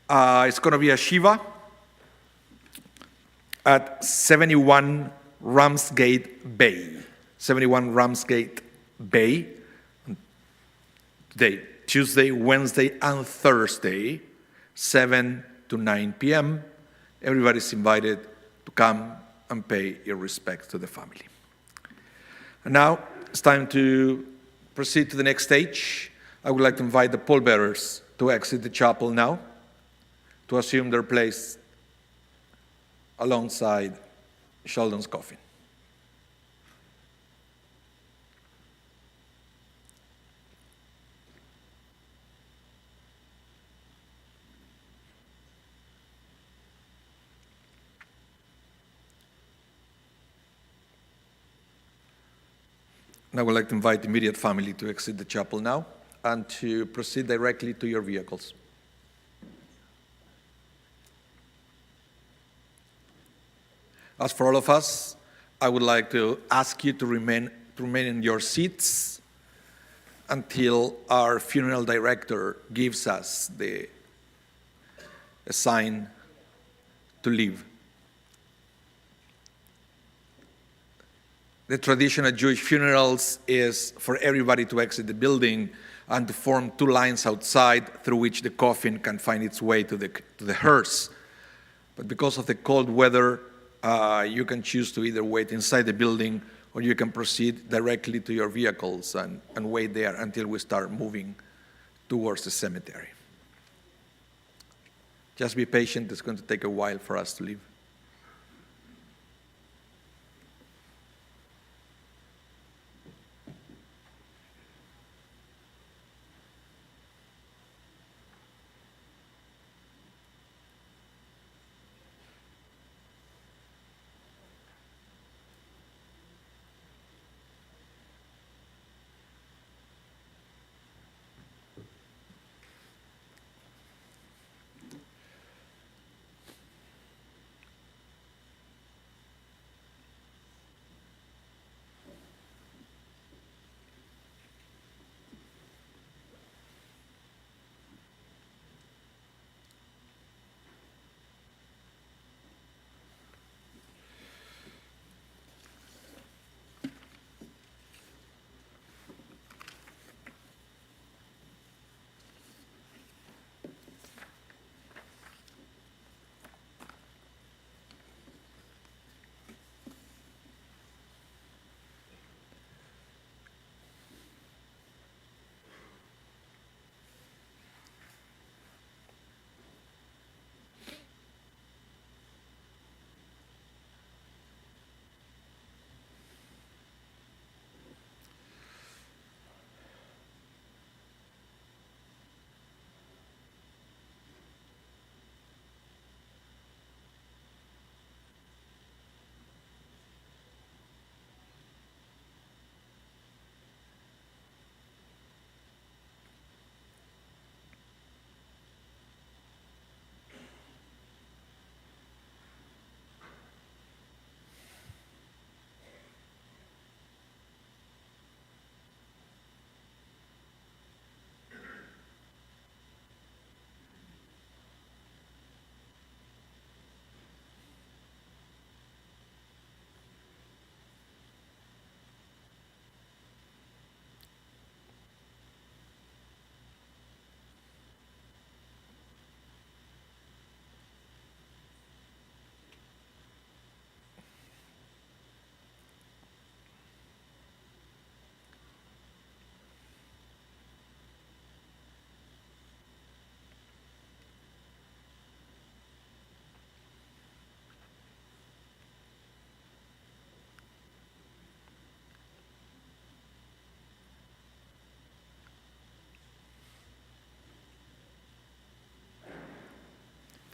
It's going to be a Shiva at 71 Ramsgate Bay. 71 Ramsgate Bay. Today, Tuesday, Wednesday, and Thursday, 7 to 9 p.m. Everybody's invited to come and pay your respects to the family. And now it's time to proceed to the next stage. I would like to invite the pallbearers to exit the chapel now, to assume their place alongside Sheldon's coffin. And I would like to invite the immediate family to exit the chapel now and to proceed directly to your vehicles. As for all of us, I would like to ask you to remain in your seats until our funeral director gives us a sign to leave. The tradition at Jewish funerals is for everybody to exit the building and to form two lines outside through which the coffin can find its way to the hearse. But because of the cold weather, you can choose to either wait inside the building or you can proceed directly to your vehicles and wait there until we start moving towards the cemetery. Just be patient. It's going to take a while for us to leave.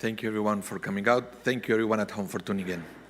Thank you, everyone, for coming out. Thank you, everyone at home, for tuning in.